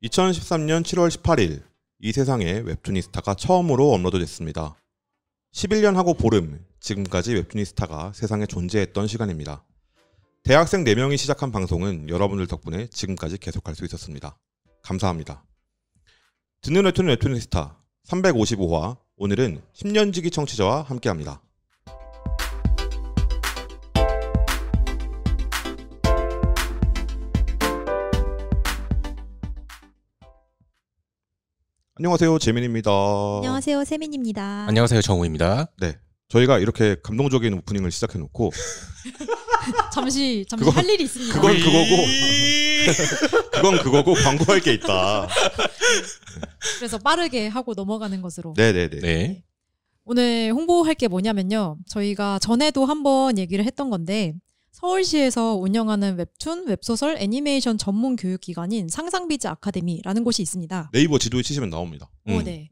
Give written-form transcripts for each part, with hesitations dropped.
2013년 7월 18일 이 세상에 웹툰이스타가 처음으로 업로드됐습니다. 11년 하고 보름, 지금까지 웹툰이스타가 세상에 존재했던 시간입니다. 대학생 4명이 시작한 방송은 여러분들 덕분에 지금까지 계속할 수 있었습니다. 감사합니다. 듣는 웹툰은 웹툰이스타 355화, 오늘은 10년지기 청취자와 함께합니다. 안녕하세요, 재민입니다. 안녕하세요, 세민입니다. 안녕하세요, 정우입니다. 네, 저희가 이렇게 감동적인 오프닝을 시작해놓고 잠시 할 일이 있습니다. 그건 그거고 광고할 게 있다. 그래서 빠르게 하고 넘어가는 것으로. 네네네. 네. 오늘 홍보할 게 뭐냐면요. 저희가 전에도 한번 얘기를 했던 건데 서울시에서 운영하는 웹툰, 웹소설, 애니메이션 전문 교육기관인 상상비즈 아카데미라는 곳이 있습니다. 네이버 지도에 치시면 나옵니다. 네.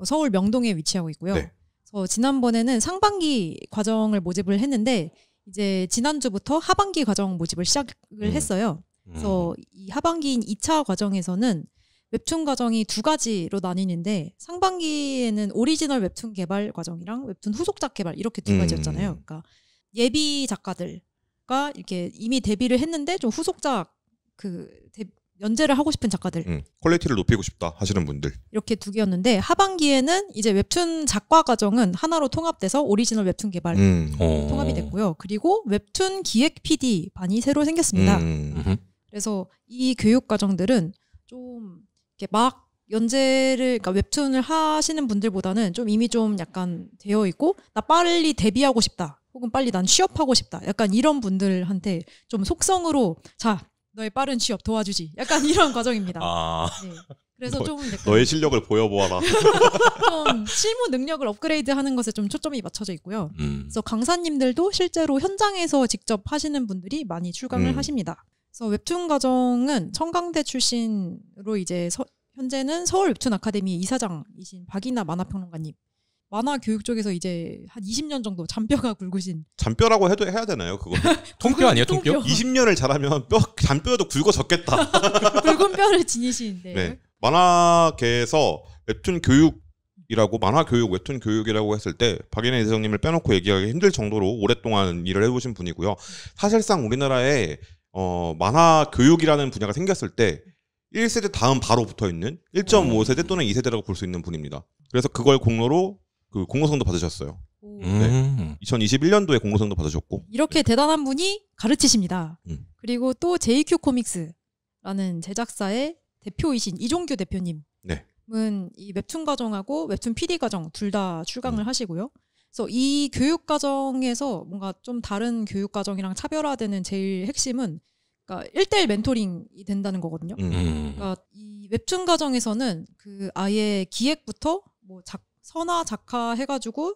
서울 명동에 위치하고 있고요. 네. 그래서 지난번에는 상반기 과정을 모집을 했는데 이제 지난주부터 하반기 과정 모집을 시작을 했어요. 그래서 이 하반기인 2차 과정에서는 웹툰 과정이 2가지로 나뉘는데 상반기에는 오리지널 웹툰 개발 과정이랑 웹툰 후속작 개발 이렇게 2가지였잖아요. 그러니까 예비 작가들과 이렇게 이미 데뷔를 했는데 좀 후속작 연재를 하고 싶은 작가들 퀄리티를 높이고 싶다 하시는 분들 이렇게 2개였는데 하반기에는 이제 웹툰 작가 과정은 하나로 통합돼서 오리지널 웹툰 개발 통합이 됐고요. 그리고 웹툰 기획 PD 반이 새로 생겼습니다. 그래서 이 교육 과정들은 좀 이렇게 막 연재를 그러니까 웹툰을 하시는 분들보다는 좀 이미 좀 약간 되어 있고 나 빨리 데뷔하고 싶다. 혹은 빨리 난 취업하고 싶다. 약간 이런 분들한테 좀 속성으로 자 너의 빠른 취업 도와주지. 약간 이런 과정입니다. 네. 그래서 좀 너의 실력을 보여보아라. 좀 실무 능력을 업그레이드하는 것에 좀 초점이 맞춰져 있고요. 그래서 강사님들도 실제로 현장에서 직접 하시는 분들이 많이 출강을 하십니다. 그래서 웹툰 과정은 청강대 출신으로 이제 현재는 서울 웹툰 아카데미 이사장이신 박이나 만화평론가님. 만화 교육 쪽에서 이제 한 20년 정도 잔뼈가 굵으신. 잔뼈라고 해도 해야 되나요? 그거? 통뼈 아니에요? 통뼈? 20년을 잘하면 잔뼈도 굵어졌겠다. 굵은 뼈를 지니신. 네. 만화계에서 웹툰 교육이라고 만화 교육, 웹툰 교육이라고 했을 때 박인혜 이사장님을 빼놓고 얘기하기 힘들 정도로 오랫동안 일을 해보신 분이고요. 사실상 우리나라에 만화 교육이라는 분야가 생겼을 때 1세대 다음 바로 붙어있는 1.5세대 또는 2세대라고 볼 수 있는 분입니다. 그래서 그걸 공로로 그 공로상도 받으셨어요. 네. 2021년도에 공로상도 받으셨고 이렇게 대단한 분이 가르치십니다. 그리고 또 JQ 코믹스라는 제작사의 대표이신 이종규 대표님은 이 웹툰 과정하고 웹툰 PD 과정 둘 다 출강을 하시고요. 그래서 이 교육 과정에서 뭔가 좀 다른 교육 과정이랑 차별화되는 제일 핵심은 그러니까 1:1 멘토링이 된다는 거거든요. 그러니까 이 웹툰 과정에서는 그 아예 기획부터 뭐 선화 작화 해가지고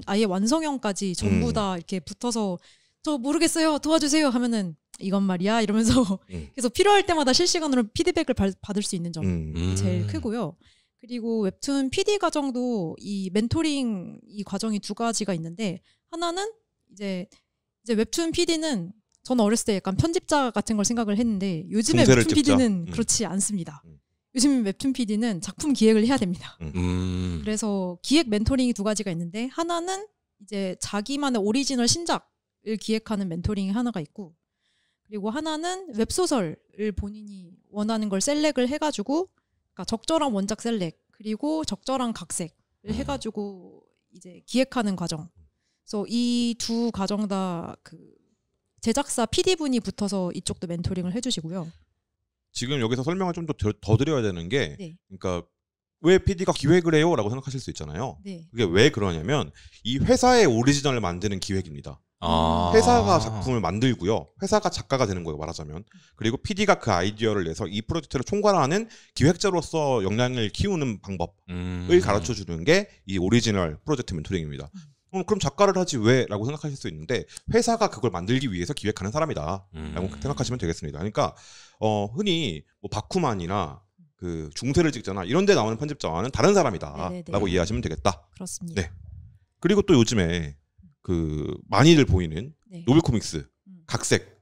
아예 완성형까지 전부 다 이렇게 붙어서 저 모르겠어요 도와주세요 하면은 이건 말이야 이러면서 그래서 필요할 때마다 실시간으로 피드백을 받을 수 있는 점이 제일 크고요. 그리고 웹툰 PD 과정도 이 멘토링 이 과정이 2가지가 있는데 하나는 이제 웹툰 PD는 저는 어렸을 때 약간 편집자 같은 걸 생각을 했는데 요즘에 웹툰 PD는 그렇지 않습니다. 요즘 웹툰 PD는 작품 기획을 해야 됩니다. 그래서 기획 멘토링이 2가지가 있는데 하나는 이제 자기만의 오리지널 신작을 기획하는 멘토링이 하나가 있고 그리고 하나는 웹소설을 본인이 원하는 걸 셀렉을 해가지고 그러니까 적절한 원작 셀렉 그리고 적절한 각색을 해가지고 이제 기획하는 과정. 그래서 이 2 과정 다 그 제작사 PD분이 붙어서 이쪽도 멘토링을 해주시고요. 지금 여기서 설명을 좀 더 드려야 되는 게 그러니까 왜 PD가 기획을 해요? 라고 생각하실 수 있잖아요. 그게 왜 그러냐면 이 회사의 오리지널을 만드는 기획입니다. 회사가 작품을 만들고요. 회사가 작가가 되는 거예요, 말하자면. 그리고 PD가 그 아이디어를 내서 이 프로젝트를 총괄하는 기획자로서 역량을 키우는 방법을 가르쳐주는 게 이 오리지널 프로젝트 멘토링입니다. 그럼 작가를 하지 왜? 라고 생각하실 수 있는데 회사가 그걸 만들기 위해서 기획하는 사람이다 라고 생각하시면 되겠습니다. 그러니까 흔히 뭐 바쿠만이나 그 중세를 찍잖아 이런 데 나오는 편집자와는 다른 사람이다 라고 이해하시면 되겠다. 그렇습니다. 네. 그리고 또 요즘에 그 많이들 보이는 노블코믹스 각색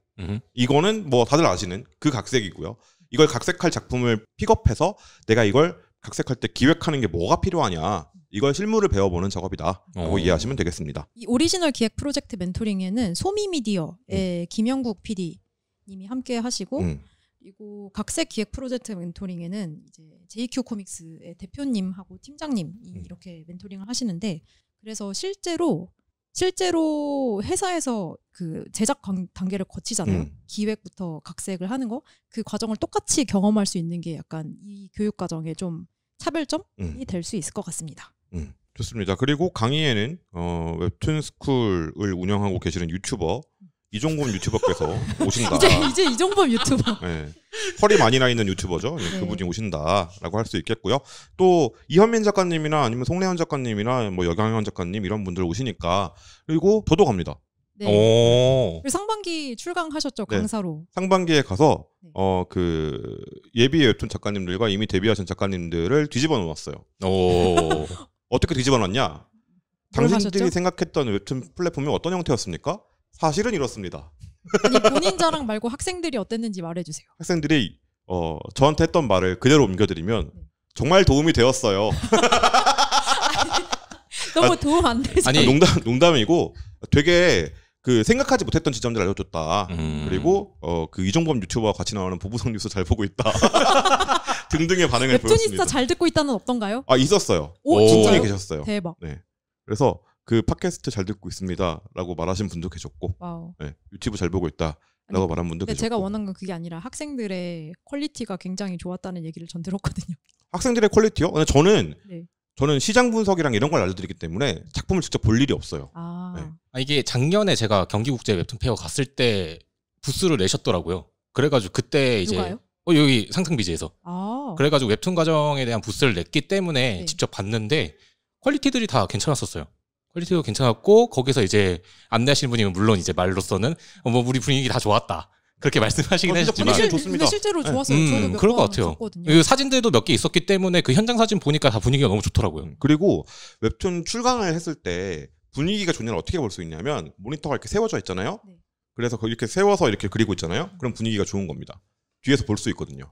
이거는 뭐 다들 아시는 그 각색이고요. 이걸 각색할 작품을 픽업해서 내가 이걸 각색할 때 기획하는 게 뭐가 필요하냐 이걸 실무를 배워보는 작업이다라고 이해하시면 되겠습니다. 이 오리지널 기획 프로젝트 멘토링에는 소미미디어의 김영국 PD님이 함께 하시고 그리고 각색 기획 프로젝트 멘토링에는 이제 JQ 코믹스의 대표님하고 팀장님이 이렇게 멘토링을 하시는데 그래서 실제로 회사에서 그 제작 단계를 거치잖아요. 기획부터 각색을 하는 거 그 과정을 똑같이 경험할 수 있는 게 약간 이 교육 과정의 좀 차별점이 될 수 있을 것 같습니다. 좋습니다. 그리고 강의에는 웹툰스쿨을 운영하고 계시는 유튜버 이종범 유튜버께서 오신다. 이제 이종범 유튜버. 네. 펄이 많이 나 있는 유튜버죠. 네. 그분이 오신다라고 할 수 있겠고요. 또 이현민 작가님이나 아니면 송래현 작가님이나 뭐 여강현 작가님 이런 분들 오시니까 그리고 저도 갑니다. 네. 그리고 상반기 출강하셨죠 강사로. 네. 상반기에 가서 그 예비 웹툰 작가님들과 이미 데뷔하신 작가님들을 뒤집어 놓았어요. 어떻게 뒤집어 놨냐? 당신들이 생각했던 웹툰 플랫폼이 어떤 형태였습니까? 사실은 이렇습니다. 아니 본인 자랑 말고 학생들이 어땠는지 말해주세요. 학생들이 저한테 했던 말을 그대로 옮겨드리면 정말 도움이 되었어요. 너무 도움 안 되죠. 아니 농담이고 되게 그 생각하지 못했던 지점들 알려줬다. 그리고 그 이종범 유튜버와 같이 나오는 보부상 뉴스 잘 보고 있다. 등등의 반응을 보였습니다. 웹툰이스타 잘 듣고 있다는 없던가요? 있었어요. 진짜요? 분이 계셨어요. 대박. 네. 그래서 그 팟캐스트 잘 듣고 있습니다라고 말하신 분도 계셨고, 네, 유튜브 잘 보고 있다라고 말한 분도 계셨고. 제가 원한 건 그게 아니라 학생들의 퀄리티가 굉장히 좋았다는 얘기를 전 들었거든요. 학생들의 퀄리티요? 저는 시장 분석이랑 이런 걸 알려드리기 때문에 작품을 직접 볼 일이 없어요. 네. 이게 작년에 제가 경기국제 웹툰 페어 갔을 때 부스를 내셨더라고요. 그래가지고 그때 이제 누가요? 여기 상승비지에서. 그래가지고 웹툰 과정에 대한 부스를 냈기 때문에 직접 봤는데 퀄리티들이 다 괜찮았었어요. 퀄리티도 괜찮았고 거기서 이제 안내하시는 분이 물론 이제 말로서는 뭐 우리 분위기 다 좋았다. 그렇게 말씀하시긴 하셨지만 근데 실제로 좋았어요. 저도 그럴 것 같아요. 그 사진들도 몇 개 있었기 때문에 그 현장 사진 보니까 다 분위기가 너무 좋더라고요. 그리고 웹툰 출강을 했을 때 분위기가 좋냐를 어떻게 볼 수 있냐면 모니터가 이렇게 세워져 있잖아요. 그래서 이렇게 세워서 이렇게 그리고 있잖아요. 그럼 분위기가 좋은 겁니다. 뒤에서 볼 수 있거든요.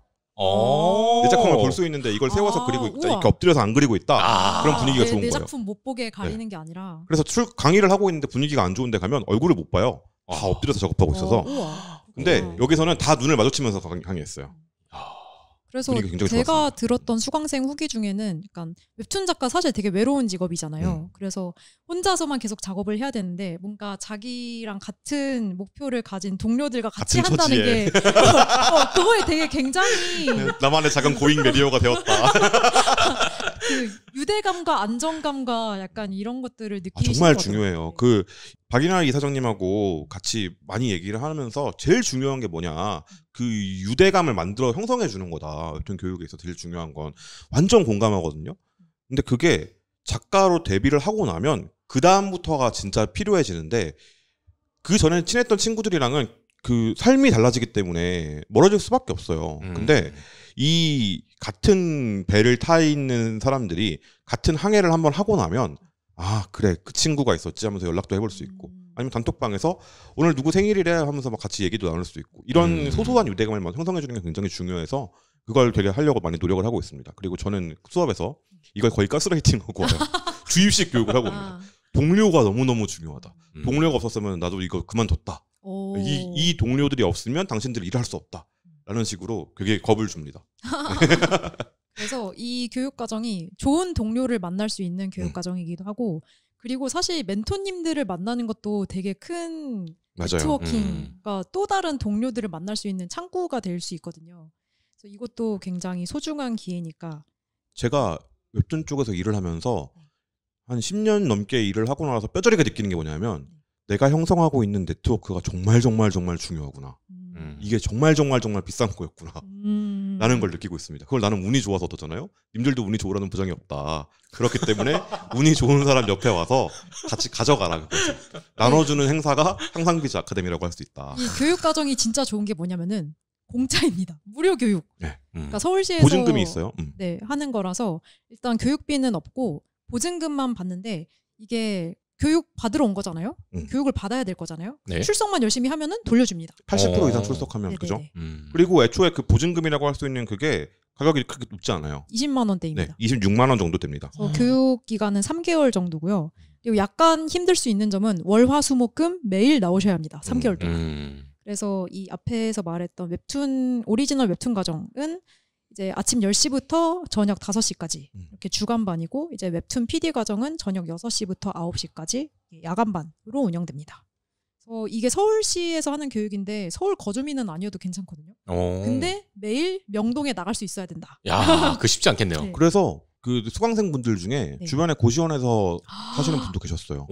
내 작품을 볼 수 있는데 이걸 세워서 그리고 있다, 이렇게 엎드려서 안 그리고 있다. 그런 분위기가 좋은 거예요. 내 작품 못 보게 가리는 게 아니라. 그래서 강의를 하고 있는데 분위기가 안 좋은데 가면 얼굴을 못 봐요. 다 엎드려서 작업하고 있어서. 근데 여기서는 다 눈을 마주치면서 강의했어요. 그래서 제가 들었던 수강생 후기 중에는 약간 웹툰 작가 사실 되게 외로운 직업이잖아요. 그래서 혼자서만 계속 작업을 해야 되는데 뭔가 자기랑 같은 목표를 가진 동료들과 같이 한다는 게 그거에 되게 굉장히 나만의 작은 고잉 레디오가 되었다. 그 유대감과 안정감과 약간 이런 것들을 느끼시는 정말 중요해요. 그 박인하 이사장님하고 같이 많이 얘기를 하면서 제일 중요한 게 뭐냐, 그 유대감을 만들어 형성해 주는 거다. 웹툰 교육에 있어 제일 중요한 건. 완전 공감하거든요. 근데 그게 작가로 데뷔를 하고 나면 그 다음부터가 진짜 필요해지는데, 그 전에 친했던 친구들이랑은 그 삶이 달라지기 때문에 멀어질 수밖에 없어요. 근데 이 같은 배를 타 있는 사람들이 같은 항해를 한번 하고 나면 그래 그 친구가 있었지 하면서 연락도 해볼 수 있고, 아니면 단톡방에서 오늘 누구 생일이래 하면서 막 같이 얘기도 나눌 수 있고, 이런 소소한 유대감을 형성해 주는 게 굉장히 중요해서 그걸 되게 하려고 많이 노력을 하고 있습니다. 그리고 저는 수업에서 이걸 거의 가스라이팅하고 와요. 주입식 교육을 하고 옵니다. 동료가 너무너무 중요하다. 동료가 없었으면 나도 이거 그만뒀다. 이 동료들이 없으면 당신들이 일할 수 없다. 라는 식으로 되게 겁을 줍니다. 그래서 이 교육 과정이 좋은 동료를 만날 수 있는 교육 과정이기도 하고, 그리고 사실 멘토님들을 만나는 것도 되게 큰 네트워킹과 또 다른 동료들을 만날 수 있는 창구가 될 수 있거든요. 그래서 이것도 굉장히 소중한 기회니까. 제가 웹툰 쪽에서 일을 하면서 한 10년 넘게 일을 하고 나서 뼈저리게 느끼는 게 뭐냐면, 내가 형성하고 있는 네트워크가 정말 중요하구나. 이게 정말 비싼 거였구나. 라는 걸 느끼고 있습니다. 그걸 나는 운이 좋아서 얻었잖아요. 님들도 운이 좋으라는 보장이 없다. 그렇기 때문에 운이 좋은 사람 옆에 와서 같이 가져가라. 나눠주는 행사가 상상비즈 아카데미라고 할 수 있다. 이 교육 과정이 진짜 좋은 게 뭐냐면은 공짜입니다. 무료 교육. 그러니까 서울시에서 보증금이 있어요. 네, 하는 거라서 일단 교육비는 없고 보증금만 받는데, 이게 교육 받으러 온 거잖아요. 교육을 받아야 될 거잖아요. 네. 출석만 열심히 하면은 돌려줍니다. 80% 이상 출석하면 그죠? 그리고 애초에 그 보증금이라고 할 수 있는 그게 가격이 크게 높지 않아요. 20만 원대입니다. 네, 26만 원 정도 됩니다. 교육 기간은 3개월 정도고요. 그리고 약간 힘들 수 있는 점은 월화수목금 매일 나오셔야 합니다. 3개월 동안. 그래서 이 앞에서 말했던 오리지널 웹툰 과정은 이제 아침 10시부터 저녁 5시까지 이렇게 주간반이고, 이제 웹툰 PD 과정은 저녁 6시부터 9시까지 야간반으로 운영됩니다. 그래서 이게 서울시에서 하는 교육인데 서울 거주민은 아니어도 괜찮거든요. 근데 매일 명동에 나갈 수 있어야 된다. 야, 그 쉽지 않겠네요. 네. 그래서 그 수강생분들 중에 네. 주변에 고시원에서 사시는 분도 계셨어요.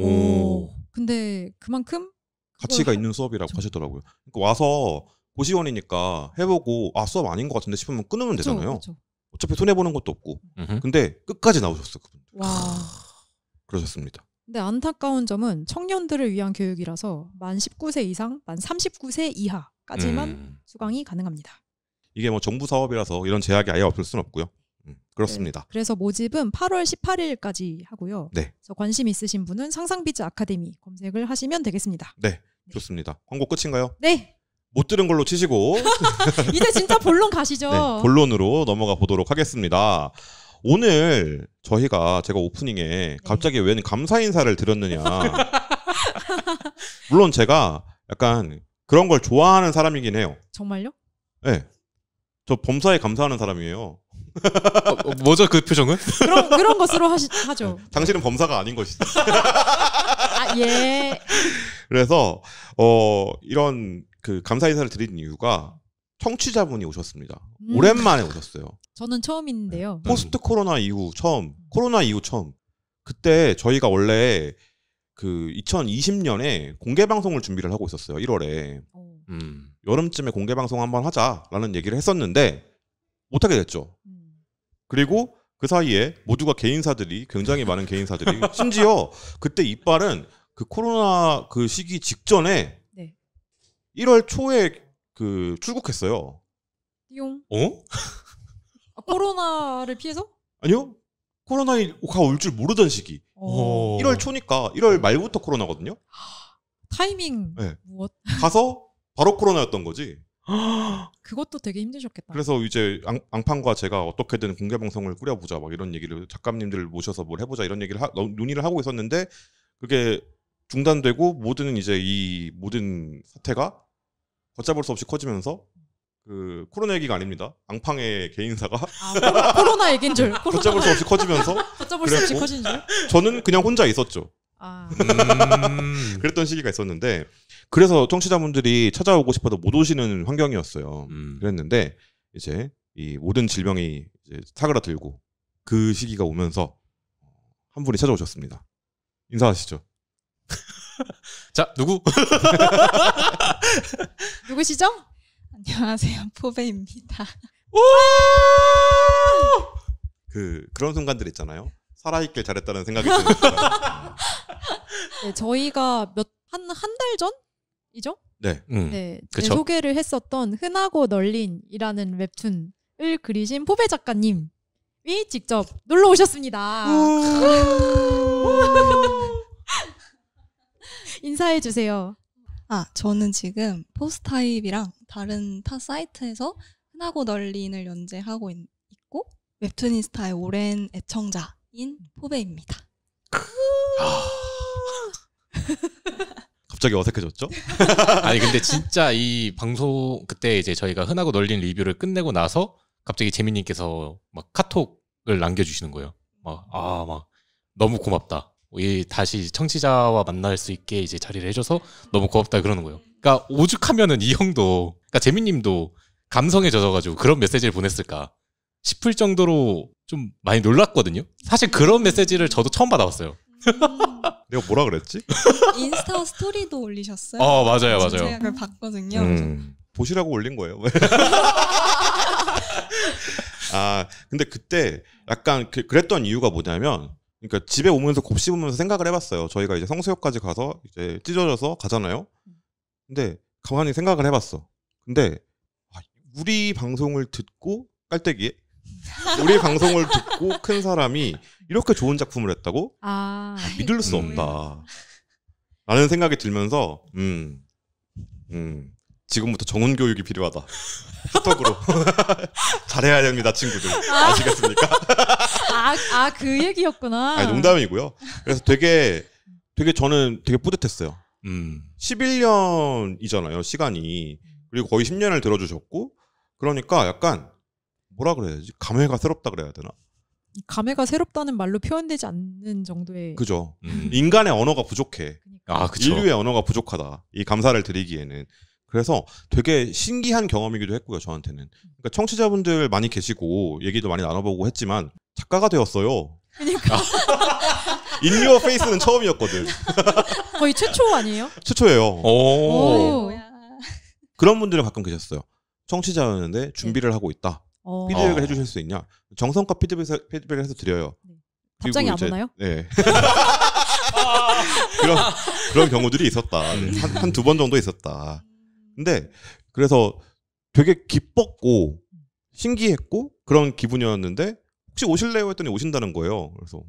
근데 그만큼 가치가 있는 수업이라고 하시더라고요. 그러니까 와서 고시원이니까 해보고 수업 아닌 것 같은데 싶으면 끊으면 되잖아요. 그쵸. 어차피 손해보는 것도 없고. 근데 끝까지 나오셨어 그분들. 와. 그러셨습니다. 근데 안타까운 점은 청년들을 위한 교육이라서 만 19세 이상, 만 39세 이하까지만 수강이 가능합니다. 이게 뭐 정부 사업이라서 이런 제약이 아예 없을 수는 없고요. 그렇습니다. 네, 그래서 모집은 8월 18일까지 하고요. 네. 그래서 관심 있으신 분은 상상비즈 아카데미 검색을 하시면 되겠습니다. 네, 좋습니다. 광고 끝인가요? 네. 못 들은 걸로 치시고 이제 진짜 본론 가시죠. 네, 본론으로 넘어가 보도록 하겠습니다. 오늘 제가 오프닝에 갑자기 웬 감사 인사를 드렸느냐. 물론 제가 약간 그런 걸 좋아하는 사람이긴 해요. 정말요? 네. 저 범사에 감사하는 사람이에요. 뭐죠 그 표정은? 그런 것으로 하죠. 당신은 범사가 아닌 것이죠. 예. 그래서 이런 그 감사 인사를 드린 이유가 청취자분이 오셨습니다. 오랜만에 오셨어요. 저는 처음인데요. 포스트 코로나 이후 처음. 그때 저희가 원래 그 2020년에 공개 방송을 준비를 하고 있었어요. 1월에. 여름쯤에 공개 방송 한번 하자라는 얘기를 했었는데 못하게 됐죠. 그리고 그 사이에 모두가 굉장히 많은 개인사들이 심지어 그때 이빨은 그 코로나 그 시기 직전에 네. 1월 초에 그 출국했어요. 띠용. 코로나를 피해서? 아니요. 코로나가 올 줄 모르던 시기. 1월 초니까 1월 말부터 코로나거든요. 타이밍 네. 무엇? 가서 바로 코로나였던 거지. 그것도 되게 힘드셨겠다. 그래서 이제 앙팡과 제가 어떻게든 공개 방송을 꾸려보자 막 이런 얘기를 작가님들 모셔서 뭘 해보자 이런 얘기를 논의를 하고 있었는데 그게 중단되고 이 모든 사태가 걷잡을 수 없이 커지면서 그 코로나 얘기가 아닙니다. 앙팡의 개인사가 코로나 얘기인 줄. 걷잡을 수 없이 커지면서 걷잡을 수 없이 커진 줄. 저는 그냥 혼자 있었죠. 그랬던 시기가 있었는데 그래서 청취자분들이 찾아오고 싶어도 못 오시는 환경이었어요. 그랬는데 이제 이 모든 질병이 이제 사그라들고 그 시기가 오면서 한 분이 찾아오셨습니다. 인사하시죠. 자, 누구시죠? 안녕하세요, 포베입니다. 그런 순간들 있잖아요. 살아있길 잘했다는 생각이 듭니다. 네, 저희가 한 달 전이죠? 네. 네, 소개를 했었던 흔하고 널린이라는 웹툰을 그리신 포베 작가님이 직접 놀러 오셨습니다. 인사해 주세요. 저는 지금 포스타입이랑 다른 타 사이트에서 흔하고 널린을 연재하고 있고 웹툰인스타의 오랜 애청자인 포베입니다. 갑자기 어색해졌죠? 아니 근데 진짜 이 방송 그때 이제 저희가 흔하고 널린 리뷰를 끝내고 나서 갑자기 재민님께서 막 카톡을 남겨주시는 거예요. 막 너무 고맙다. 다시 청취자와 만날 수 있게 이제 자리를 해줘서 너무 고맙다 그러는 거예요. 그러니까 오죽하면은 이 형도, 그러니까 재민님도 감성에 젖어가지고 그런 메시지를 보냈을까 싶을 정도로 좀 많이 놀랐거든요. 사실 그런 메시지를 저도 처음 받아봤어요. 내가 뭐라 그랬지? 인스타 스토리도 올리셨어요? 맞아요. 제가 그걸 봤거든요. 보시라고 올린 거예요. 근데 그때 약간 그랬던 이유가 뭐냐면, 그러니까 집에 오면서 곱씹으면서 생각을 해봤어요. 저희가 이제 성수역까지 가서 이제 찢어져서 가잖아요. 근데 가만히 생각을 해봤어. 근데 우리 방송을 듣고 깔때기에 우리 방송을 듣고 큰 사람이 이렇게 좋은 작품을 했다고? 믿을 수 없다. 라는 생각이 들면서 지금부터 정훈 교육이 필요하다. 카톡으로 잘해야 됩니다, 친구들. 아시겠습니까? 그 얘기였구나. 아니, 농담이고요. 그래서 되게 저는 되게 뿌듯했어요. 11년이잖아요, 시간이. 그리고 거의 10년을 들어주셨고, 그러니까 약간 뭐라 그래야지? 감회가 새롭다 그래야 되나? 감회가 새롭다는 말로 표현되지 않는 정도의. 그죠. 인간의 언어가 부족해. 그쵸. 인류의 언어가 부족하다. 이 감사를 드리기에는. 그래서 되게 신기한 경험이기도 했고요, 저한테는. 그러니까 청취자분들 많이 계시고 얘기도 많이 나눠보고 했지만 작가가 되었어요. 그러니까. In Your Face는 처음이었거든. 거의 최초 아니에요? 최초예요. 오. 그런 분들은 가끔 계셨어요. 청취자였는데 준비를 하고 있다. 피드백을 해주실 수 있냐? 정성껏 피드백을 해서 드려요. 답장이 안 오나요? 네. 그런 경우들이 있었다. 한 두 번 정도 있었다. 근데 그래서 되게 기뻤고 신기했고 그런 기분이었는데 혹시 오실래요? 했더니 오신다는 거예요. 그래서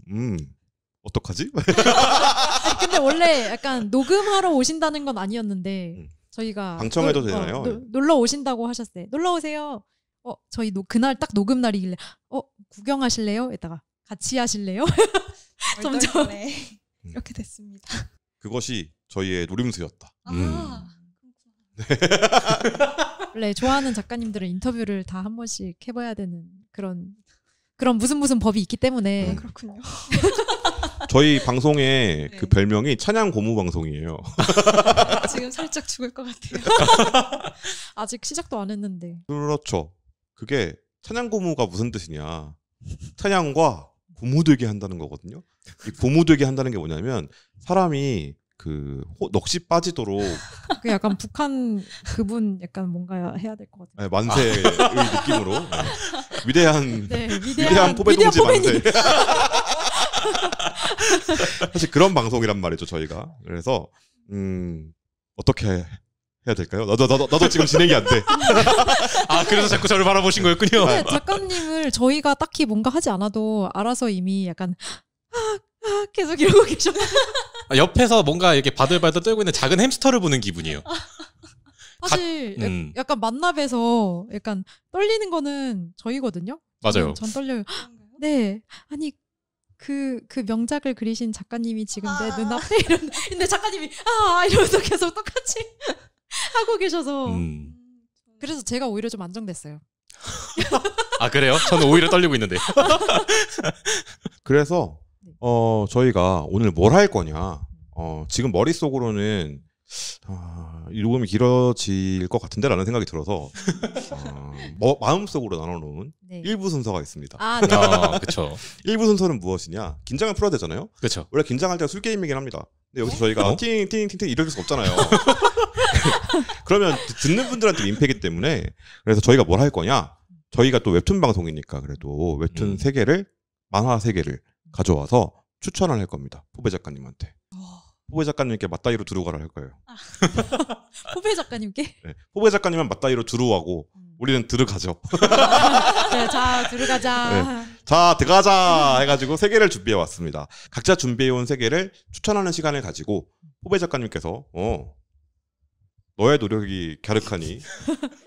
어떡하지? 근데 원래 약간 녹음하러 오신다는 건 아니었는데 저희가 방청해도 되나요? 놀러 오신다고 하셨어요. 놀러 오세요. 저희 그날 딱 녹음 날이길래 구경하실래요? 이따가 같이 하실래요? 점점 이렇게 됐습니다. 그것이 저희의 노림수였다. 네. 원래 좋아하는 작가님들은 인터뷰를 다 한 번씩 해봐야 되는 그런 무슨 법이 있기 때문에. 그렇군요. 저희 방송의 그 별명이 찬양 고무 방송이에요. 지금 살짝 죽을 것 같아요. 아직 시작도 안 했는데. 그렇죠. 그게 찬양 고무가 무슨 뜻이냐? 찬양과 고무되게 한다는 거거든요. 이 고무되게 한다는 게 뭐냐면 사람이 그 넋이 빠지도록 그 약간 북한 그분 약간 뭔가 해야 될 것 같아요. 네, 만세의 느낌으로 위대한 포배 동지 만세. 사실 그런 방송이란 말이죠, 저희가. 그래서 어떻게 해야 될까요? 나도 지금 진행이 안 돼. 그래서 자꾸 저를 바라보신 거였군요. 네, 작가님을 저희가 딱히 뭔가 하지 않아도 알아서 이미 약간 계속 이러고 계셔. 옆에서 뭔가 이렇게 바들바들 떨고 있는 작은 햄스터를 보는 기분이에요. 사실 약간 만납에서 약간 떨리는 거는 저희거든요. 맞아요. 전 떨려요. 네, 아니 그 명작을 그리신 작가님이 지금 내 눈앞에 근데 작가님이 이러면서 계속 똑같이 하고 계셔서 그래서 제가 오히려 좀 안정됐어요. 그래요? 저는 오히려 떨리고 있는데. 그래서 저희가 오늘 뭘 할 거냐? 지금 머릿속으로는 이 녹음이 길어질 것 같은데라는 생각이 들어서 마음속으로 나눠놓은 1부 순서가 있습니다. 그렇죠. 1부 순서는 무엇이냐? 긴장을 풀어야 되잖아요. 그렇죠. 원래 긴장할 때가 술 게임이긴 합니다. 근데 여기서 저희가 팅팅팅팅 이럴 수 없잖아요. 그러면 듣는 분들한테 민폐이기 때문에 그래서 저희가 뭘 할 거냐? 저희가 또 웹툰 방송이니까 그래도 웹툰 3개를 만화 3개를 가져와서 추천을 할 겁니다. 포배 작가님한테. 포배 작가님께 맞다이로 두루가를 할 거예요. 포배 작가님께? 네, 포배 작가님은 맞다이로 두루하고 우리는 들어가죠. 네, 자 들어가자. 네, 자 들어가자 해가지고 3개를 준비해 왔습니다. 각자 준비해온 3개를 추천하는 시간을 가지고 포배 작가님께서 너의 노력이 갸륵하니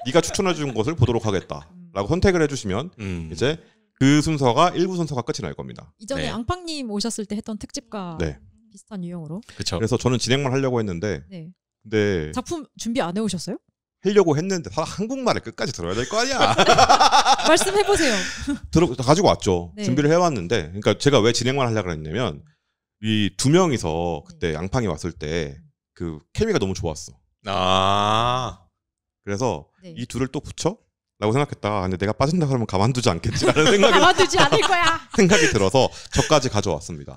네가 추천해준 것을 보도록 하겠다라고 선택을 해주시면 이제 그 순서가 1부 순서가 끝이 날 겁니다. 이전에 앙팡님 오셨을 때 했던 특집과 비슷한 유형으로. 그렇죠. 그래서 저는 진행만 하려고 했는데 근데 작품 준비 안 해오셨어요? 하려고 했는데 한국말을 끝까지 들어야 될 거 아니야. 말씀해보세요. 가지고 왔죠. 준비를 해왔는데 그러니까 제가 왜 진행만 하려고 했냐면 이 2명이서 그때 앙팡이 왔을 때 그 케미가 너무 좋았어. 그래서 이 둘을 또 붙여? 라고 생각했다가 근데 내가 빠진다 그러면 가만두지 않겠지라는 생각이 가만두지 않을 거야. 생각이 들어서 저까지 가져왔습니다.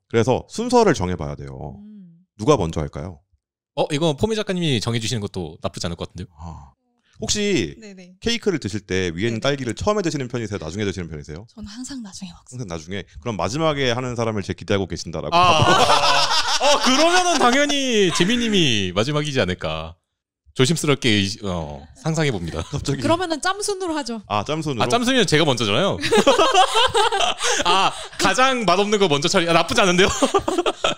그래서 순서를 정해봐야 돼요. 누가 먼저 할까요? 이거 포미 작가님이 정해주시는 것도 나쁘지 않을 것 같은데요. 혹시 케이크를 드실 때 위에 있는 딸기를 처음에 드시는 편이세요? 나중에 드시는 편이세요? 저는 항상 나중에 먹습니다. 항상 나중에? 그럼 마지막에 하는 사람을 제 기대하고 계신다라고. 그러면은 당연히 재민님이 마지막이지 않을까. 조심스럽게 상상해 봅니다. 갑자기. 그러면은 짬순으로 하죠. 아, 짬순으로. 아, 짬순이는 제가 먼저잖아요. 아, 가장 맛없는 거 먼저 처리. 나쁘지 않은데요?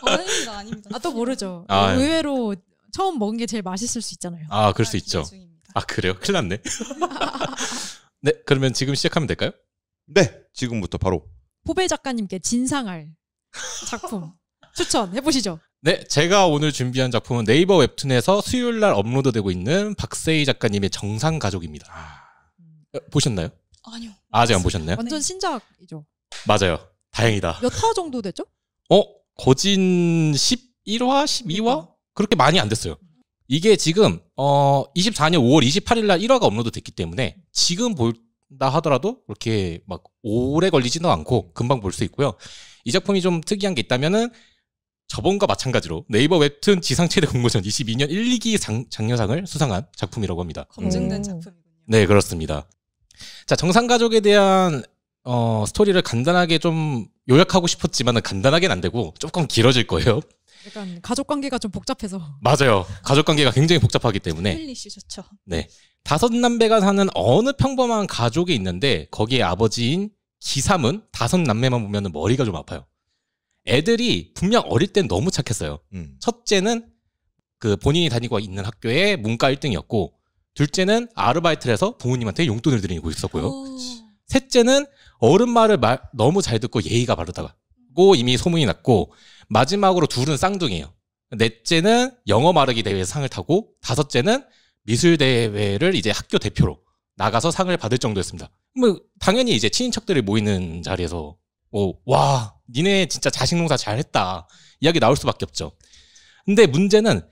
아닙니다, 아닙니다. 아, 또 모르죠. 의외로 처음 먹은 게 제일 맛있을 수 있잖아요. 아, 그럴 수 있죠. 아, 그래요? 큰일 났네. 네, 그러면 지금 시작하면 될까요? 네, 지금부터 바로. 포베 작가님께 진상할 작품 추천해보시죠. 네, 제가 오늘 준비한 작품은 네이버 웹툰에서 수요일날 업로드되고 있는 박세희 작가님의 정상가족입니다. 보셨나요? 아니요. 아직 안 보셨나요? 완전 신작이죠. 맞아요. 다행이다. 몇 화 정도 됐죠? 거진 11화? 12화? 그렇게 많이 안 됐어요. 이게 지금 24년 5월 28일 날 1화가 업로드 됐기 때문에 지금 본다 하더라도 그렇게 막 오래 걸리지는 않고 금방 볼 수 있고요. 이 작품이 좀 특이한 게 있다면은 저번과 마찬가지로 네이버 웹툰 지상 최대 공모전 22년 1, 2기 장려상을 수상한 작품이라고 합니다. 검증된 작품이군요. 네, 그렇습니다. 자, 정상가족에 대한 스토리를 간단하게 좀 요약하고 싶었지만 간단하게는 안 되고 조금 길어질 거예요. 약간 가족 관계가 좀 복잡해서. 맞아요. 가족 관계가 굉장히 복잡하기 때문에. 힐리슈죠. 네. 5남매가 사는 어느 평범한 가족이 있는데 거기에 아버지인 기삼은 5남매만 보면 머리가 좀 아파요. 애들이 분명 어릴 땐 너무 착했어요. 첫째는 그 본인이 다니고 있는 학교의 문과 1등이었고, 둘째는 아르바이트를 해서 부모님한테 용돈을 드리고 있었고요. 셋째는 어른 말을 너무 잘 듣고 예의가 바르다고 이미 소문이 났고, 마지막으로 둘은 쌍둥이에요. 넷째는 영어 말하기 대회에서 상을 타고, 다섯째는 미술 대회를 이제 학교 대표로 나가서 상을 받을 정도였습니다. 뭐 당연히 이제 친인척들이 모이는 자리에서 와, 니네 진짜 자식 농사 잘했다 이야기 나올 수밖에 없죠. 근데 문제는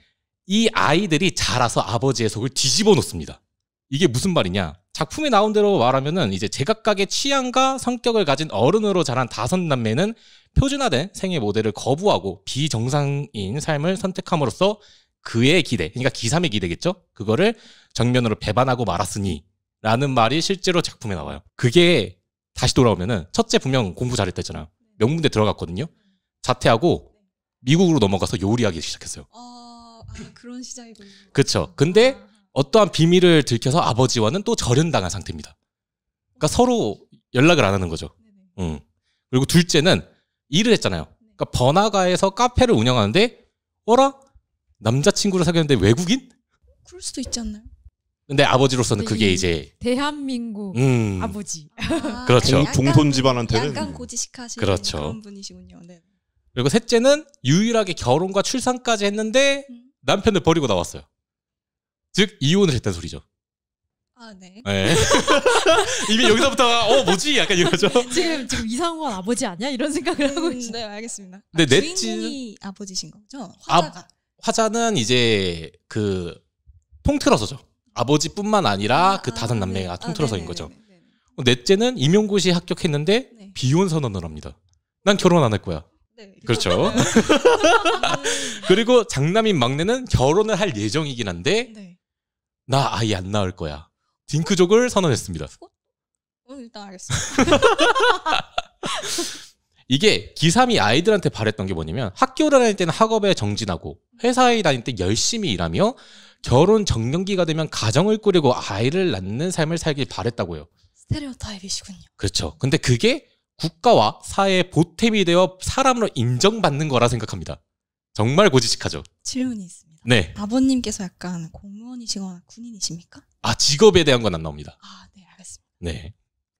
이 아이들이 자라서 아버지의 속을 뒤집어 놓습니다. 이게 무슨 말이냐? 작품에 나온 대로 말하면은 이제 제각각의 취향과 성격을 가진 어른으로 자란 5남매는 표준화된 생애 모델을 거부하고 비정상인 삶을 선택함으로써 그의 기대, 그러니까 기삼의 기대겠죠? 그거를 정면으로 배반하고 말았으니 라는 말이 실제로 작품에 나와요. 그게 다시 돌아오면은 첫째 분명 공부 잘했다잖아요. 명문대 들어갔거든요. 자퇴하고 미국으로 넘어가서 요리하기 시작했어요. 그런 시작이군요. 그렇죠. 근데 어떠한 비밀을 들켜서 아버지와는 또 절연당한 상태입니다. 그러니까 서로 연락을 안 하는 거죠. 그리고 둘째는 일을 했잖아요. 그러니까 번화가에서 카페를 운영하는데 어라? 남자친구를 사귀었는데 외국인? 그럴 수도 있지 않나요? 근데 아버지로서는 그게 이제 대한민국 아버지. 그렇죠. 종손 집안한테는 약간 고지식하신 그렇죠. 그런 분이시군요. 네. 그리고 셋째는 유일하게 결혼과 출산까지 했는데 남편을 버리고 나왔어요. 즉 이혼을 했다는 소리죠. 아, 네. 네. 이미 여기서부터 뭐지? 약간 이러죠. 지금 이상원 아버지 아니야? 이런 생각을 하고 있어요. 네, 알겠습니다. 근데 주인공이 아버지신 거죠? 화자가. 화자는 이제 그 통틀어서죠. 아버지뿐만 아니라 그 5남매가 통틀어서인 거죠. 넷째는 임용고시에 합격했는데 비혼 선언을 합니다. 난 결혼 안 할 거야. 네. 그렇죠. 그리고 장남인 막내는 결혼을 할 예정이긴 한데 나 아이 안 낳을 거야. 딩크족을 선언했습니다. 일단 알겠습니다. 이게 기삼이 아이들한테 바랬던 게 뭐냐면 학교를 다닐 때는 학업에 정진하고 회사에 다닐 때 열심히 일하며 결혼 정년기가 되면 가정을 꾸리고 아이를 낳는 삶을 살길 바랬다고요. 스테레오타입이시군요. 그렇죠. 근데 그게 국가와 사회의 보탬이 되어 사람으로 인정받는 거라 생각합니다. 정말 고지식하죠. 질문이 있습니다. 네. 아버님께서 약간 공무원이시거나 군인이십니까? 직업에 대한 건 안 나옵니다. 네, 알겠습니다. 네.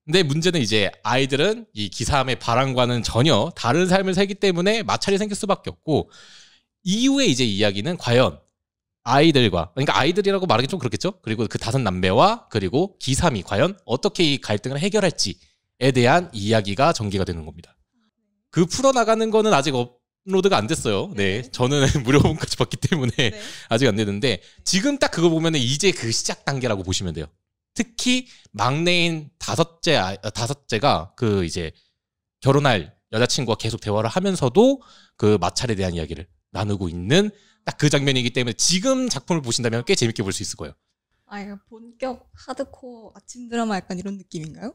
근데 문제는 이제 아이들은 이 기삼의 바람과는 전혀 다른 삶을 살기 때문에 마찰이 생길 수밖에 없고, 이후에 이제 이야기는 과연 아이들과, 그러니까 아이들이라고 말하기 좀 그렇겠죠? 그리고 그 5남매와 그리고 기삼이 과연 어떻게 이 갈등을 해결할지에 대한 이야기가 전개가 되는 겁니다. 그 풀어나가는 거는 아직 업로드가 안 됐어요. 네. 저는 무료본까지 봤기 때문에 아직 안 되는데, 지금 딱 그거 보면 이제 그 시작 단계라고 보시면 돼요. 특히 막내인 다섯째가 그 이제 결혼할 여자친구와 계속 대화를 하면서도 그 마찰에 대한 이야기를 나누고 있는 딱 그 장면이기 때문에 지금 작품을 보신다면 꽤 재밌게 볼 수 있을 거예요. 이거 본격 하드코어 아침 드라마 약간 이런 느낌인가요?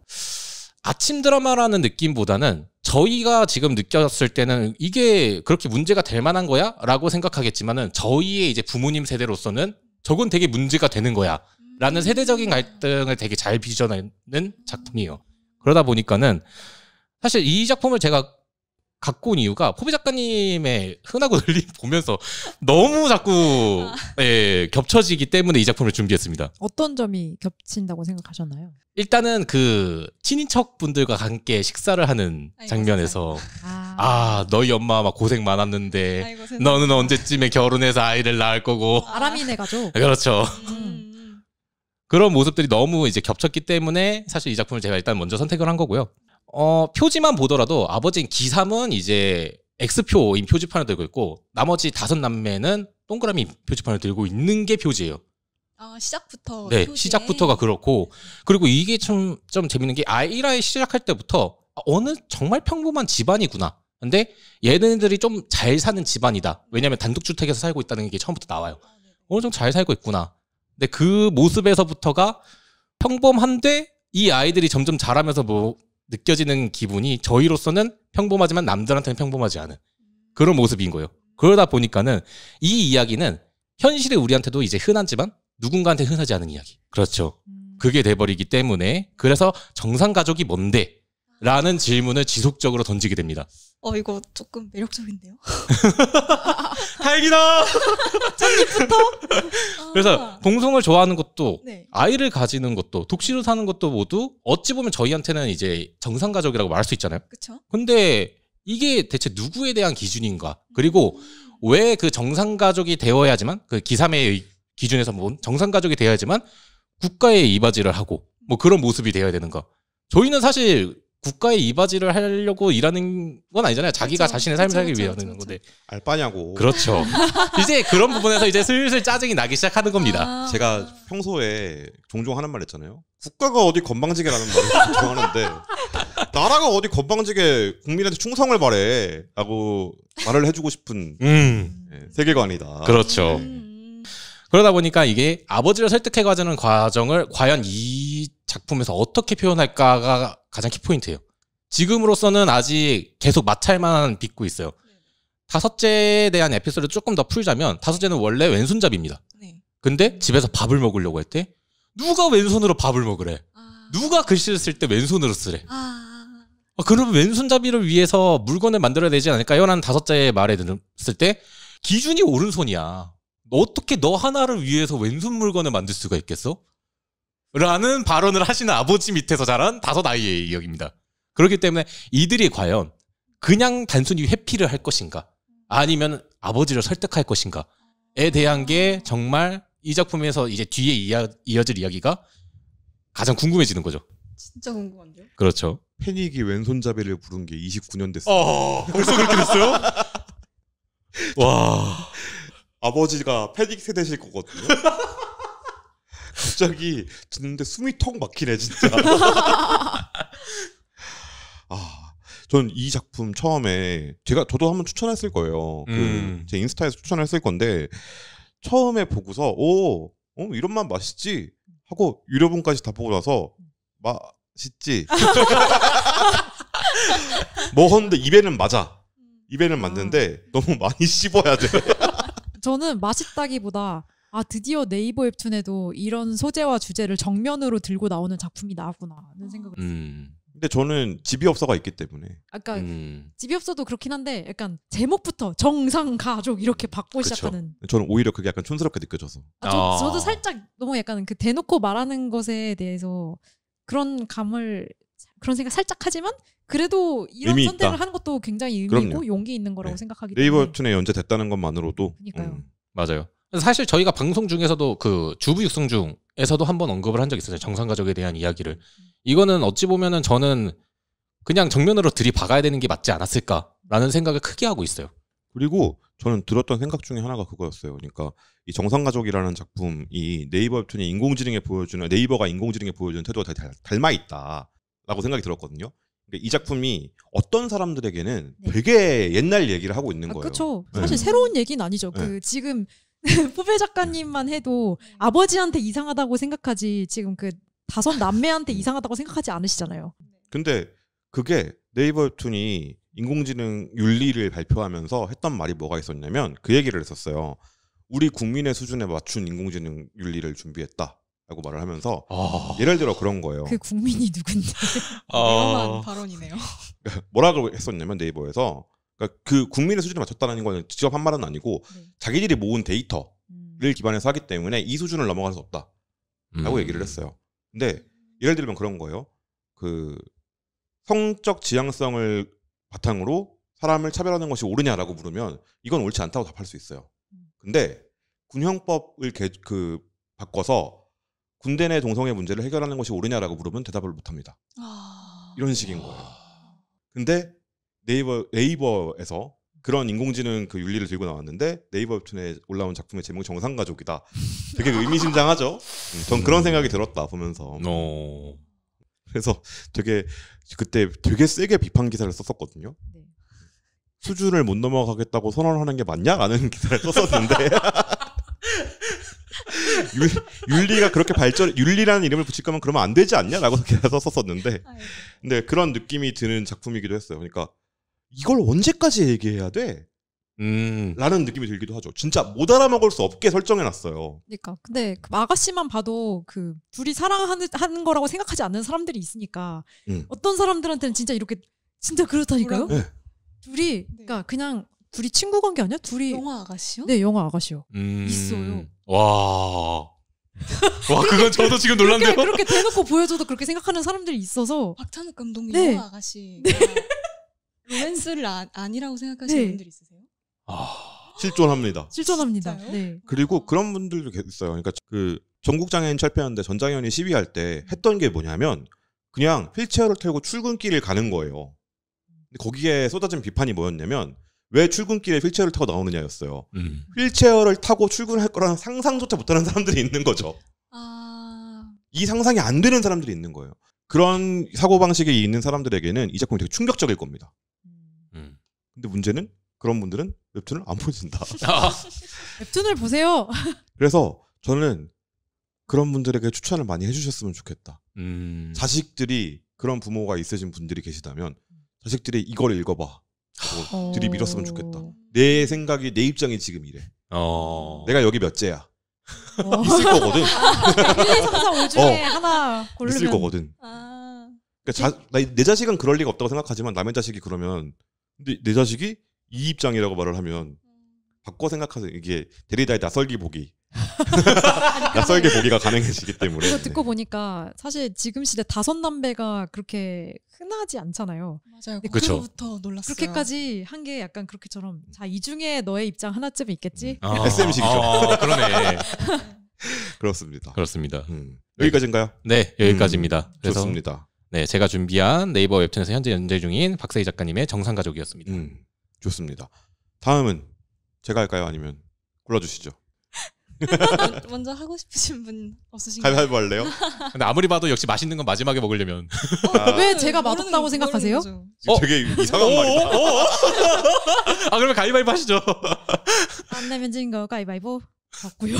아침 드라마라는 느낌보다는 저희가 지금 느꼈을 때는 이게 그렇게 문제가 될 만한 거야? 라고 생각하겠지만은 저희의 이제 부모님 세대로서는 저건 되게 문제가 되는 거야 라는 세대적인 갈등을 되게 잘 빚어내는 작품이에요. 그러다 보니까는 사실 이 작품을 제가 갖고 온 이유가 포비 작가님의 흔하고 널리 보면서 너무 자꾸 겹쳐지기 때문에 이 작품을 준비했습니다. 어떤 점이 겹친다고 생각하셨나요? 일단은 그 친인척 분들과 함께 식사를 하는 장면에서 너희 엄마 막 고생 많았는데 너는 언제쯤에 결혼해서 아이를 낳을 거고 아람이네 가족. 그렇죠. 그런 모습들이 너무 이제 겹쳤기 때문에 사실 이 작품을 제가 일단 먼저 선택을 한 거고요. 표지만 보더라도 아버지인 기삼은 이제 X표인 표지판을 들고 있고 나머지 5남매는 동그라미 표지판을 들고 있는 게 표지예요. 시작부터. 네, 표지에. 시작부터가 그렇고 그리고 이게 좀 재밌는 게 아이라이 시작할 때부터 어느 정말 평범한 집안이구나. 근데 얘네들이 좀 잘 사는 집안이다. 왜냐면 단독주택에서 살고 있다는 게 처음부터 나와요. 어느 정도 잘 살고 있구나. 근데 그 모습에서부터가 평범한데 이 아이들이 점점 자라면서 뭐 느껴지는 기분이 저희로서는 평범하지만 남들한테는 평범하지 않은 그런 모습인 거예요. 그러다 보니까는 이 이야기는 현실의 우리한테도 이제 흔하지만 누군가한테 흔하지 않은 이야기. 그렇죠. 그게 돼버리기 때문에 그래서 정상가족이 뭔데? 라는 질문을 지속적으로 던지게 됩니다. 이거 조금 매력적인데요? 다행이다! 첫입부터? 그래서 동성을 좋아하는 것도 아이를 가지는 것도 독실로 사는 것도 모두 어찌 보면 저희한테는 이제 정상가족이라고 말할 수 있잖아요. 그쵸? 근데 이게 대체 누구에 대한 기준인가? 그리고 왜 그 정상가족이 되어야지만 그 기삼의 기준에서 본 정상가족이 되어야지만 국가에 이바지를 하고 뭐 그런 모습이 되어야 되는가? 저희는 사실 국가에 이바지를 하려고 일하는 건 아니잖아요. 자기가 자신의 삶을 살기 위해 하는 건데. 알바냐고. 그렇죠. 이제 그런 부분에서 이제 슬슬 짜증이 나기 시작하는 겁니다. 제가 평소에 종종 하는 말 있잖아요. 국가가 어디 건방지게라는 말을 좋아하는데 나라가 어디 건방지게 국민한테 충성을 바래 라고 말을 해주고 싶은 세계관이다. 그렇죠. 그러다 보니까 이게 아버지를 설득해가는 과정을 과연 이 작품에서 어떻게 표현할까가 가장 키포인트예요. 지금으로서는 아직 계속 마찰만 빚고 있어요. 5째에 대한 에피소드를 조금 더 풀자면 5째는 원래 왼손잡이입니다. 근데 집에서 밥을 먹으려고 할 때 누가 왼손으로 밥을 먹으래? 누가 글씨를 쓸 때 왼손으로 쓰래? 그러면 왼손잡이를 위해서 물건을 만들어야 되지 않을까요? 라는 5째의 말에 들었을 때 기준이 오른손이야. 어떻게 너 하나를 위해서 왼손 물건을 만들 수가 있겠어? 라는 발언을 하시는 아버지 밑에서 자란 5 아이의 이야기입니다. 그렇기 때문에 이들이 과연 그냥 단순히 회피를 할 것인가 아니면 아버지를 설득할 것인가에 대한 게 정말 이 작품에서 이제 뒤에 이어질 이야기가 가장 궁금해지는 거죠. 진짜 궁금한데요? 그렇죠. 패닉이 왼손잡이를 부른 게 29년 됐어요. 벌써 그렇게 됐어요? 와... 아버지가 패닉 세대실 거거든요. 갑자기 듣는데 숨이 턱 막히네 진짜. 전 이 작품 처음에 저도 한번 추천했을 거예요. 제 인스타에서 추천했을 건데 처음에 보고서 이런 맛 맛있지 하고 유료분까지 다 보고 나서 맛있지. 먹었는데 입에는 맞아. 입에는 맞는데 너무 많이 씹어야 돼. 저는 맛있다기보다 드디어 네이버 웹툰에도 이런 소재와 주제를 정면으로 들고 나오는 작품이 나왔구나라는 생각을 했어요. 근데 저는 집이업소가 있기 때문에 아까 집이업소도 그렇긴 한데 약간 제목부터 정상가족 이렇게 받고 그쵸. 시작하는 저는 오히려 그게 약간 촌스럽게 느껴져서 저도 살짝 너무 약간 그 대놓고 말하는 것에 대해서 그런 생각 살짝 하지만 그래도 이런 선택을 하는 것도 굉장히 의미 있고 용기 있는 거라고 생각하기 때문에 네이버 웹툰에 연재됐다는 것만으로도 맞아요. 사실 저희가 방송 중에서도 그 주부 육성 중에서도 한번 언급을 한 적이 있어요. 정상가족에 대한 이야기를. 이거는 어찌 보면은 저는 그냥 정면으로 들이박아야 되는 게 맞지 않았을까라는 생각을 크게 하고 있어요. 그리고 저는 들었던 생각 중에 하나가 그거였어요. 그러니까 이 정상가족이라는 작품이 네이버 웹툰이 네이버가 인공지능에 보여주는 태도가 닮아 있다라고 생각이 들었거든요. 그러니까 이 작품이 어떤 사람들에게는 되게 옛날 얘기를 하고 있는 거예요. 그렇죠. 사실 새로운 얘기는 아니죠. 그 지금 포베 작가님만 해도 아버지한테 이상하다고 생각하지 지금 그 5남매한테 이상하다고 생각하지 않으시잖아요. 근데 그게 네이버 웹툰이 인공지능 윤리를 발표하면서 했던 말이 뭐가 있었냐면 그 얘기를 했었어요. 우리 국민의 수준에 맞춘 인공지능 윤리를 준비했다라고 말을 하면서 예를 들어 그런 거예요. 그 국민이 누군데? 위험한 발언이네요. 뭐라고 했었냐면 네이버에서 그러니까 그 국민의 수준에 맞췄다는 건 직접 한 말은 아니고 자기들이 모은 데이터를 기반해서 하기 때문에 이 수준을 넘어갈 수 없다라고 얘기를 했어요. 근데 예를 들면 그런 거예요. 그 성적 지향성을 바탕으로 사람을 차별하는 것이 옳으냐라고 물으면 이건 옳지 않다고 답할 수 있어요. 근데 군형법을 바꿔서 군대 내 동성애 문제를 해결하는 것이 옳으냐라고 물으면 대답을 못합니다. 이런 식인 거예요. 근데 네이버에서 그런 인공지능 그 윤리를 들고 나왔는데 네이버 웹툰에 올라온 작품의 제목이 정상가족이다. 되게 의미심장하죠. 전 그런 생각이 들었다 보면서. 그래서 그때 되게 세게 비판 기사를 썼었거든요. 수준을 못 넘어가겠다고 선언하는 게 맞냐라는 기사를 썼었는데 윤리가 그렇게 윤리라는 이름을 붙일 거면 그러면 안 되지 않냐라고 기사 썼었는데 근데 그런 느낌이 드는 작품이기도 했어요. 그러니까 이걸 언제까지 얘기해야 돼? 라는 느낌이 들기도 하죠. 진짜 못 알아먹을 수 없게 설정해놨어요. 그러니까 근데 그 아가씨만 봐도 그 둘이 사랑하는 거라고 생각하지 않는 사람들이 있으니까 어떤 사람들한테는 진짜 이렇게 진짜 그렇다니까요. 네. 둘이 그러니까 그냥 둘이 친구 관계 아니야? 둘이 영화 아가씨요? 네, 영화 아가씨요. 있어요. 와, 그건 저도 지금 놀랐네요. 그렇게 대놓고 보여줘도 그렇게 생각하는 사람들이 있어서 박찬욱 감독님 네. 영화 아가씨가 로맨스를 아니라고 생각하시는 분들 있으세요? 실존합니다. 실존합니다. 네. 그리고 그런 분들도 있어요. 그러니까 그 전국장애인 철폐하는데 전장현이 시위할 때 했던 게 뭐냐면 그냥 휠체어를 타고 출근길을 가는 거예요. 근데 거기에 쏟아진 비판이 뭐였냐면 왜 출근길에 휠체어를 타고 나오느냐였어요. 휠체어를 타고 출근할 거라는 상상조차 못하는 사람들이 있는 거죠. 이 상상이 안 되는 사람들이 있는 거예요. 그런 사고방식이 있는 사람들에게는 이 작품이 되게 충격적일 겁니다. 근데 문제는 그런 분들은 웹툰을 안 보신다. 웹툰을 보세요. 그래서 저는 그런 분들에게 추천을 많이 해주셨으면 좋겠다. 자식들이 그런 부모가 있으신 분들이 계시다면 자식들이 이걸 읽어봐. 들이밀었으면 좋겠다. 내 생각이 내 입장이 지금 이래. 내가 여기 몇째야. 있을 거거든. 1, 2, 3, 4, 5 중에 하나 고르면 있을 거거든. 그러니까 내 자식은 그럴 리가 없다고 생각하지만 남의 자식이 그러면 근데 내 자식이 이 입장이라고 말을 하면 바꿔 생각하세요. 이게 데리다의 낯설기 보기. 낯설게 보기가 가능해지기 때문에. 그거 듣고 보니까 사실 지금 시대 다섯남배가 그렇게 흔하지 않잖아요. 맞아요. 그거부터 놀랐어요. 그렇게까지 한 게 약간 그렇게처럼 자, 이 중에 너의 입장 하나쯤 있겠지? SM식이죠. 그러네. 그렇습니다. 네. 여기까지인가요? 네, 여기까지입니다. 그래서 좋습니다. 네, 제가 준비한 네이버 웹툰에서 현재 연재 중인 박세희 작가님의 정상가족이었습니다. 좋습니다. 다음은 제가 할까요? 아니면 골라주시죠. 먼저 하고 싶으신 분 없으신가요? 가위바위보 할래요? 근데 아무리 봐도 역시 맛있는 건 마지막에 먹으려면 왜 제가 맛없다고 생각하세요? 되게 이상한 말이다. 그러면 가위바위보 하시죠. 안 내면 진 거 가위바위보 같고요.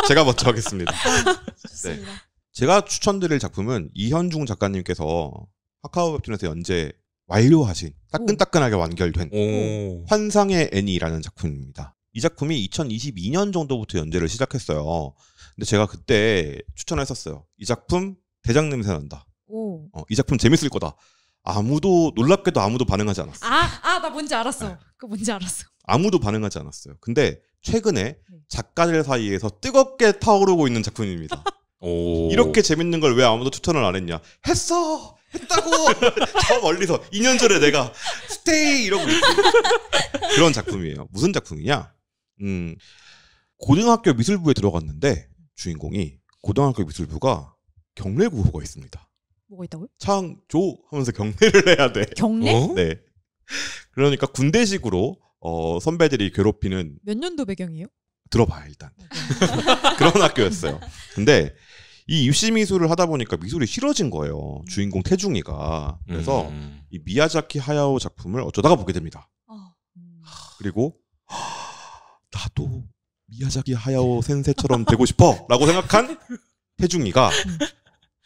제가 먼저 하겠습니다. 좋습니다. 네. 제가 추천드릴 작품은 이현중 작가님께서 카카오 웹툰에서 연재 완료하신 따끈따끈하게 완결된 환상의 애니라는 작품입니다. 이 작품이 2022년 정도부터 연재를 시작했어요. 근데 제가 그때 추천했었어요. 이 작품 대장 냄새 난다. 이 작품 재밌을 거다. 놀랍게도 아무도 반응하지 않았어. 나 뭔지 알았어. 그거 뭔지 알았어. 아무도 반응하지 않았어요. 근데 최근에 작가들 사이에서 뜨겁게 타오르고 있는 작품입니다. 이렇게 재밌는 걸 왜 아무도 추천을 안 했냐? 했다고 저 멀리서 2년 전에 내가 스테이 이러고 그런 작품이에요. 무슨 작품이냐? 고등학교 미술부에 들어갔는데 주인공이 고등학교 미술부가 경례 구호가 있습니다. 뭐가 있다고요? 창조 하면서 경례를 해야 돼. 경례? 네. 그러니까 군대식으로 선배들이 괴롭히는. 몇 년도 배경이에요? 들어봐요 일단. 그런 학교였어요. 근데 이 입시 미술을 하다 보니까 미술이 싫어진 거예요. 주인공 태중이가. 그래서 이 미야자키 하야오 작품을 어쩌다가 보게 됩니다. 그리고 나도 미야자키 하야오 센세처럼 되고 싶어 라고 생각한 태중이가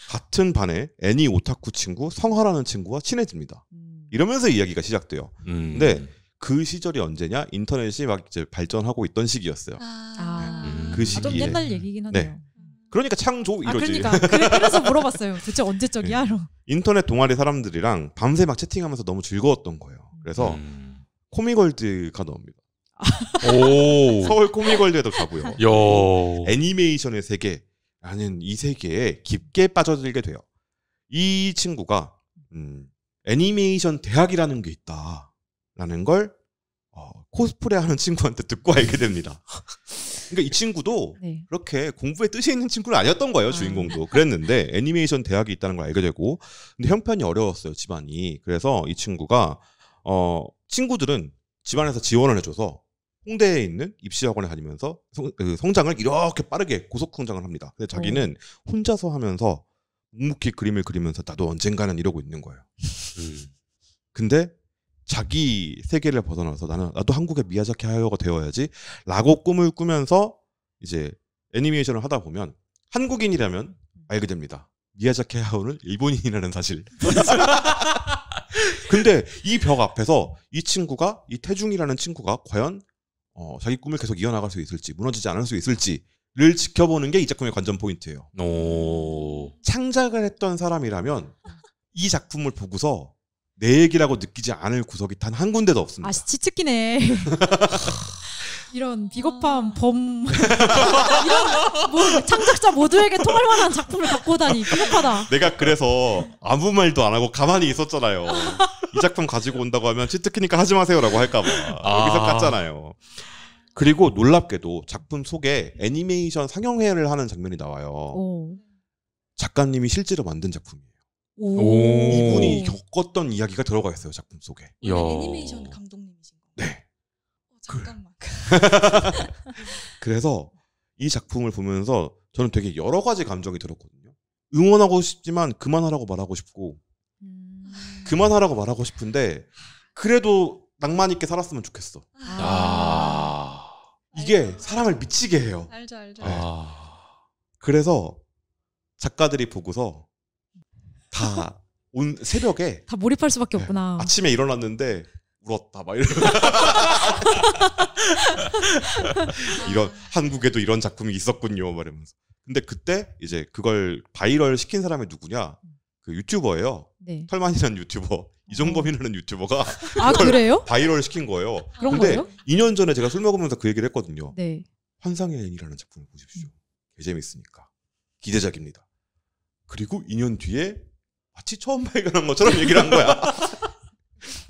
같은 반에 애니 오타쿠 친구 성하라는 친구와 친해집니다. 이러면서 이야기가 시작돼요. 근데 그 시절이 언제냐? 인터넷이 막 이제 발전하고 있던 시기였어요. 그 시기에. 좀 옛날 얘기긴 하네요. 네. 그러니까 창조 이러지. 그러니까 그래서 물어봤어요. 도대체 언제적이야? 네. 인터넷 동아리 사람들이랑 밤새 막 채팅하면서 너무 즐거웠던 거예요. 그래서 코미걸드가 나옵니다. 오. 서울 코미걸드에도 가고요. 요. 애니메이션의 세계라는 이 세계에 깊게 빠져들게 돼요. 이 친구가 애니메이션 대학이라는 게 있다라는 걸 코스프레하는 친구한테 듣고 알게 됩니다. 그러니까 이 친구도 네. 그렇게 공부에 뜻이 있는 친구는 아니었던 거예요. 주인공도. 그랬는데 애니메이션 대학이 있다는 걸 알게 되고 근데 형편이 어려웠어요. 집안이. 그래서 이 친구가 친구들은 집안에서 지원을 해줘서 홍대에 있는 입시학원에 다니면서 성장을 이렇게 빠르게 고속 성장을 합니다. 근데 자기는 혼자서 하면서 묵묵히 그림을 그리면서 나도 언젠가는 이러고 있는 거예요. 근데 자기 세계를 벗어나서 나도 한국의 미야자키 하야오가 되어야지 라고 꿈을 꾸면서 이제 애니메이션을 하다 보면 한국인이라면 알게 됩니다. 미야자키 하야오는 일본인이라는 사실. 근데 이 벽 앞에서 이 태중이라는 친구가 과연 자기 꿈을 계속 이어나갈 수 있을지 무너지지 않을 수 있을지를 지켜보는 게 이 작품의 관전 포인트예요. 창작을 했던 사람이라면 이 작품을 보고서 내 얘기라고 느끼지 않을 구석이 단 한 군데도 없습니다. 아, 치트키네. 이런 비겁한 범 이런 뭐 창작자 모두에게 통할 만한 작품을 갖고 오다니 비겁하다. 내가 그래서 아무 말도 안 하고 가만히 있었잖아요. 이 작품 가지고 온다고 하면 치트키니까 하지 마세요라고 할까 봐. 여기서 깠잖아요. 그리고 놀랍게도 작품 속에 애니메이션 상영회를 하는 장면이 나와요. 오. 작가님이 실제로 만든 작품이에요. 이분이 겪었던 이야기가 들어가 있어요. 작품 속에. 애니메이션 감독님이신 거. 네. 잠깐만. 그래서 이 작품을 보면서 저는 되게 여러 가지 감정이 들었거든요. 응원하고 싶지만 그만하라고 말하고 싶고 그만하라고 말하고 싶은데 그래도 낭만 있게 살았으면 좋겠어. 이게 사람을 미치게 해요. 알죠. 그래서 작가들이 보고서 다 온 새벽에 다 몰입할 수밖에 없구나. 아침에 일어났는데 울었다 막 이런 한국에도 이런 작품이 있었군요 말하면서. 근데 그때 이제 그걸 바이럴 시킨 사람이 누구냐? 그 유튜버예요. 네. 털만이라는 유튜버. 이종범이라는 유튜버가 그래요? 바이럴 시킨 거예요. 그런 근데 거예요? 2년 전에 제가 술 먹으면서 그 얘기를 했거든요. 네. 환상의 애인이라는 작품을 보십시오. 개 재밌으니까. 기대작입니다. 그리고 2년 뒤에 마치 처음 발견한 것처럼 얘기를 한 거야.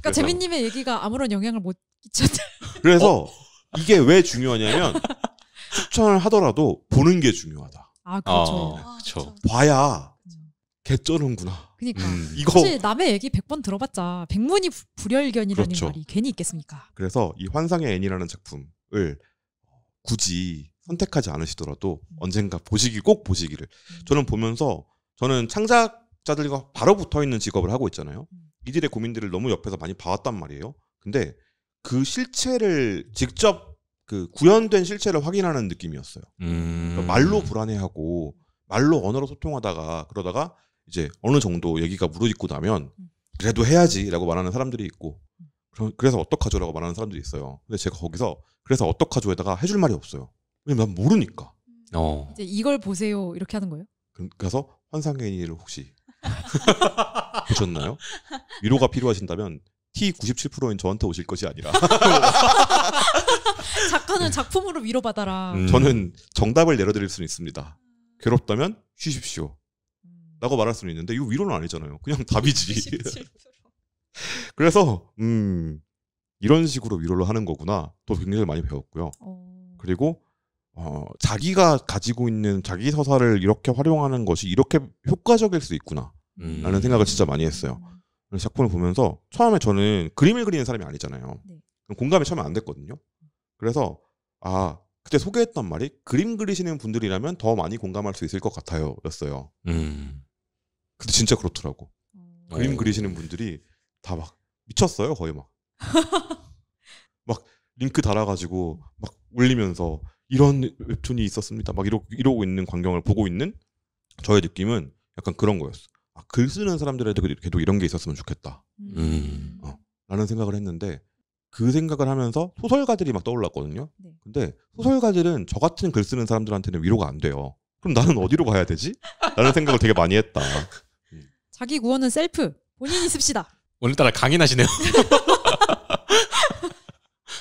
그러니까 재민님의 얘기가 아무런 영향을 못 끼쳤다. 그래서 이게 왜 중요하냐면 추천을 하더라도 보는 게 중요하다. 그렇죠. 봐야 개쩌는구나. 그러니까 사실 남의 얘기 100번 들어봤자 백문이 불여일견이라는 그렇죠. 말이 괜히 있겠습니까? 그래서 이 환상의 애니라는 작품을 굳이 선택하지 않으시더라도 언젠가 꼭 보시기를. 저는 보면서 저는 창작자들과 바로 붙어있는 직업을 하고 있잖아요. 이들의 고민들을 너무 옆에서 많이 봐왔단 말이에요. 근데 그 실체를 직접 그 구현된 실체를 확인하는 느낌이었어요. 그러니까 말로 불안해하고 말로 언어로 소통하다가 그러다가 이제 어느 정도 얘기가 무르익고 나면 그래도 해야지라고 말하는 사람들이 있고 그래서 어떡하죠라고 말하는 사람들이 있어요. 근데 제가 거기서 그래서 어떡하죠에다가 해줄 말이 없어요. 왜냐면 난 모르니까. 이제 이걸 보세요 이렇게 하는 거예요? 그래서 환상의 애니를 혹시 보셨나요? 위로가 필요하신다면 T97%인 저한테 오실 것이 아니라 작가는 작품으로 위로받아라. 저는 정답을 내려드릴 수는 있습니다. 괴롭다면 쉬십시오 라고 말할 수는 있는데 이거 위로는 아니잖아요. 그냥 답이지. 그래서 이런 식으로 위로를 하는 거구나 또 굉장히 많이 배웠고요. 그리고 자기가 가지고 있는 자기 서사를 이렇게 활용하는 것이 이렇게 효과적일 수 있구나 라는 생각을 진짜 많이 했어요. 작품을 보면서 처음에 저는 그림을 그리는 사람이 아니잖아요. 공감이 처음에 안 됐거든요. 그래서 그때 소개했던 말이 그림 그리시는 분들이라면 더 많이 공감할 수 있을 것 같아요 였어요. 근데 진짜 그렇더라고. 그림 그리시는 분들이 다 막 미쳤어요. 거의 막 링크 달아가지고 막 올리면서 이런 웹툰이 있었습니다. 막 이러고 있는 광경을 보고 있는 저의 느낌은 약간 그런 거였어. 글 쓰는 사람들에게도 이런 게 있었으면 좋겠다. 라는 생각을 했는데 그 생각을 하면서 소설가들이 막 떠올랐거든요. 네. 근데 소설가들은 저 같은 글 쓰는 사람들한테는 위로가 안 돼요. 그럼 나는 어디로 가야 되지? 라는 생각을 되게 많이 했다. 자기 구원은 셀프. 본인이 씁시다. 오늘따라 강인하시네요.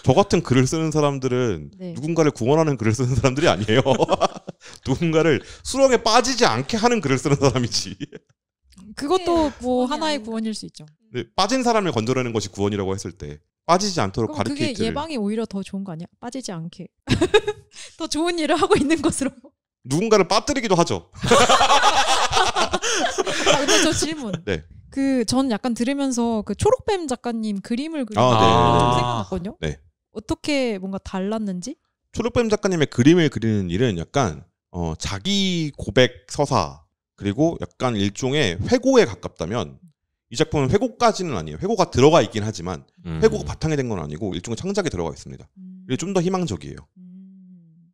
저 같은 글을 쓰는 사람들은 네. 누군가를 구원하는 글을 쓰는 사람들이 아니에요. 누군가를 수렁에 빠지지 않게 하는 글을 쓰는 사람이지. 그것도 뭐 하나의 구원일 수 있죠. 네, 빠진 사람을 건져내는 것이 구원이라고 했을 때 빠지지 않도록 가르치는 그게 예방이 오히려 더 좋은 거 아니야? 빠지지 않게. 더 좋은 일을 하고 있는 것으로. 누군가를 빠뜨리기도 하죠. 근데 저 질문. 네. 전 약간 들으면서 그 초록뱀 작가님 그림을 그리는 게 생각났거든요. 네. 어떻게 뭔가 달랐는지? 초록뱀 작가님의 그림을 그리는 일은 약간 자기 고백 서사 그리고 약간 일종의 회고에 가깝다면 이 작품은 회고까지는 아니에요. 회고가 들어가 있긴 하지만 회고가 바탕이 된 건 아니고 일종의 창작이 들어가 있습니다. 이게 좀 더 희망적이에요.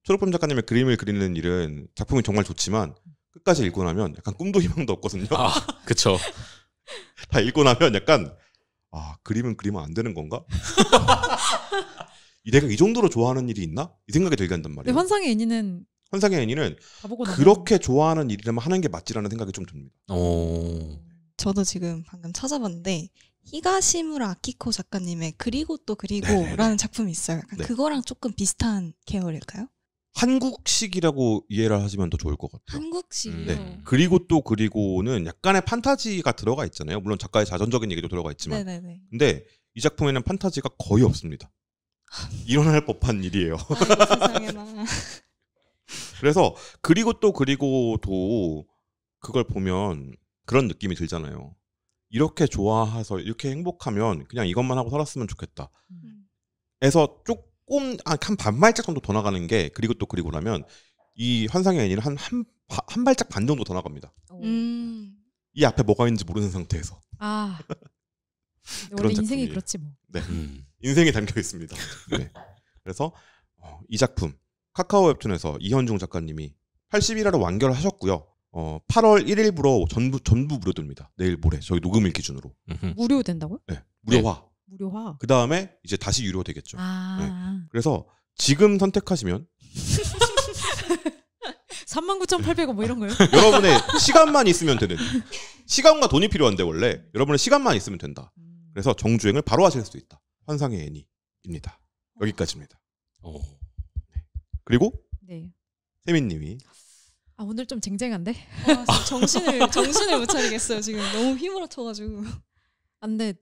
초록뱀 작가님의 그림을 그리는 일은 작품이 정말 좋지만 끝까지 읽고 나면 약간 꿈도 희망도 없거든요. 아, 그쵸. 다 읽고 나면 약간 그림은 그리면 안 되는 건가? 내가 이 정도로 좋아하는 일이 있나? 이 생각이 들게 한단 말이에요. 환상의 애니는 그렇게 좋아하는 일이라면 하는 게 맞지라는 생각이 좀 듭니다. 저도 지금 방금 찾아봤는데 히가시무라 아키코 작가님의 그리고 또 그리고라는 작품이 있어요. 약간 네. 그거랑 조금 비슷한 계열일까요? 한국식이라고 이해를 하시면 더 좋을 것 같아요. 한국식이요? 네. 그리고 또 그리고는 약간의 판타지가 들어가 있잖아요. 물론 작가의 자전적인 얘기도 들어가 있지만. 네네네. 근데 이 작품에는 판타지가 거의 없습니다. 일어날 법한 일이에요. 세상에나. 그래서 그리고 또 그리고도 그걸 보면 그런 느낌이 들잖아요. 이렇게 좋아해서 이렇게 행복하면 그냥 이것만 하고 살았으면 좋겠다. 에서 조금 한 반발짝 정도 더 나가는 게 그리고 또 그리고라면 이 환상의 애니는 한 발짝 반 정도 더 나갑니다. 이 앞에 뭐가 있는지 모르는 상태에서. 원래 인생이 그렇지 뭐. 네, 인생이 담겨 있습니다. 네. 그래서 이 작품 카카오 웹툰에서 이현중 작가님이 80일화로 완결하셨고요. 8월 1일부로 전부 무료됩니다. 내일 모레 저희 녹음일 기준으로. 무료 된다고요? 네, 무료화. 네. 무료화. 그 다음에 이제 다시 유료 되겠죠. 네. 그래서 지금 선택하시면 39,800원 뭐 이런 거요? 여러분의 시간만 있으면 되는. 시간과 돈이 필요한데 원래 여러분의 시간만 있으면 된다. 그래서 정주행을 바로 하실 수 있다. 환상의 애니입니다. 여기까지입니다. 네. 그리고 네. 세민님이 오늘 좀 쟁쟁한데? 정신을 못 차리겠어요. 지금 너무 휘몰아쳐가지고. 근데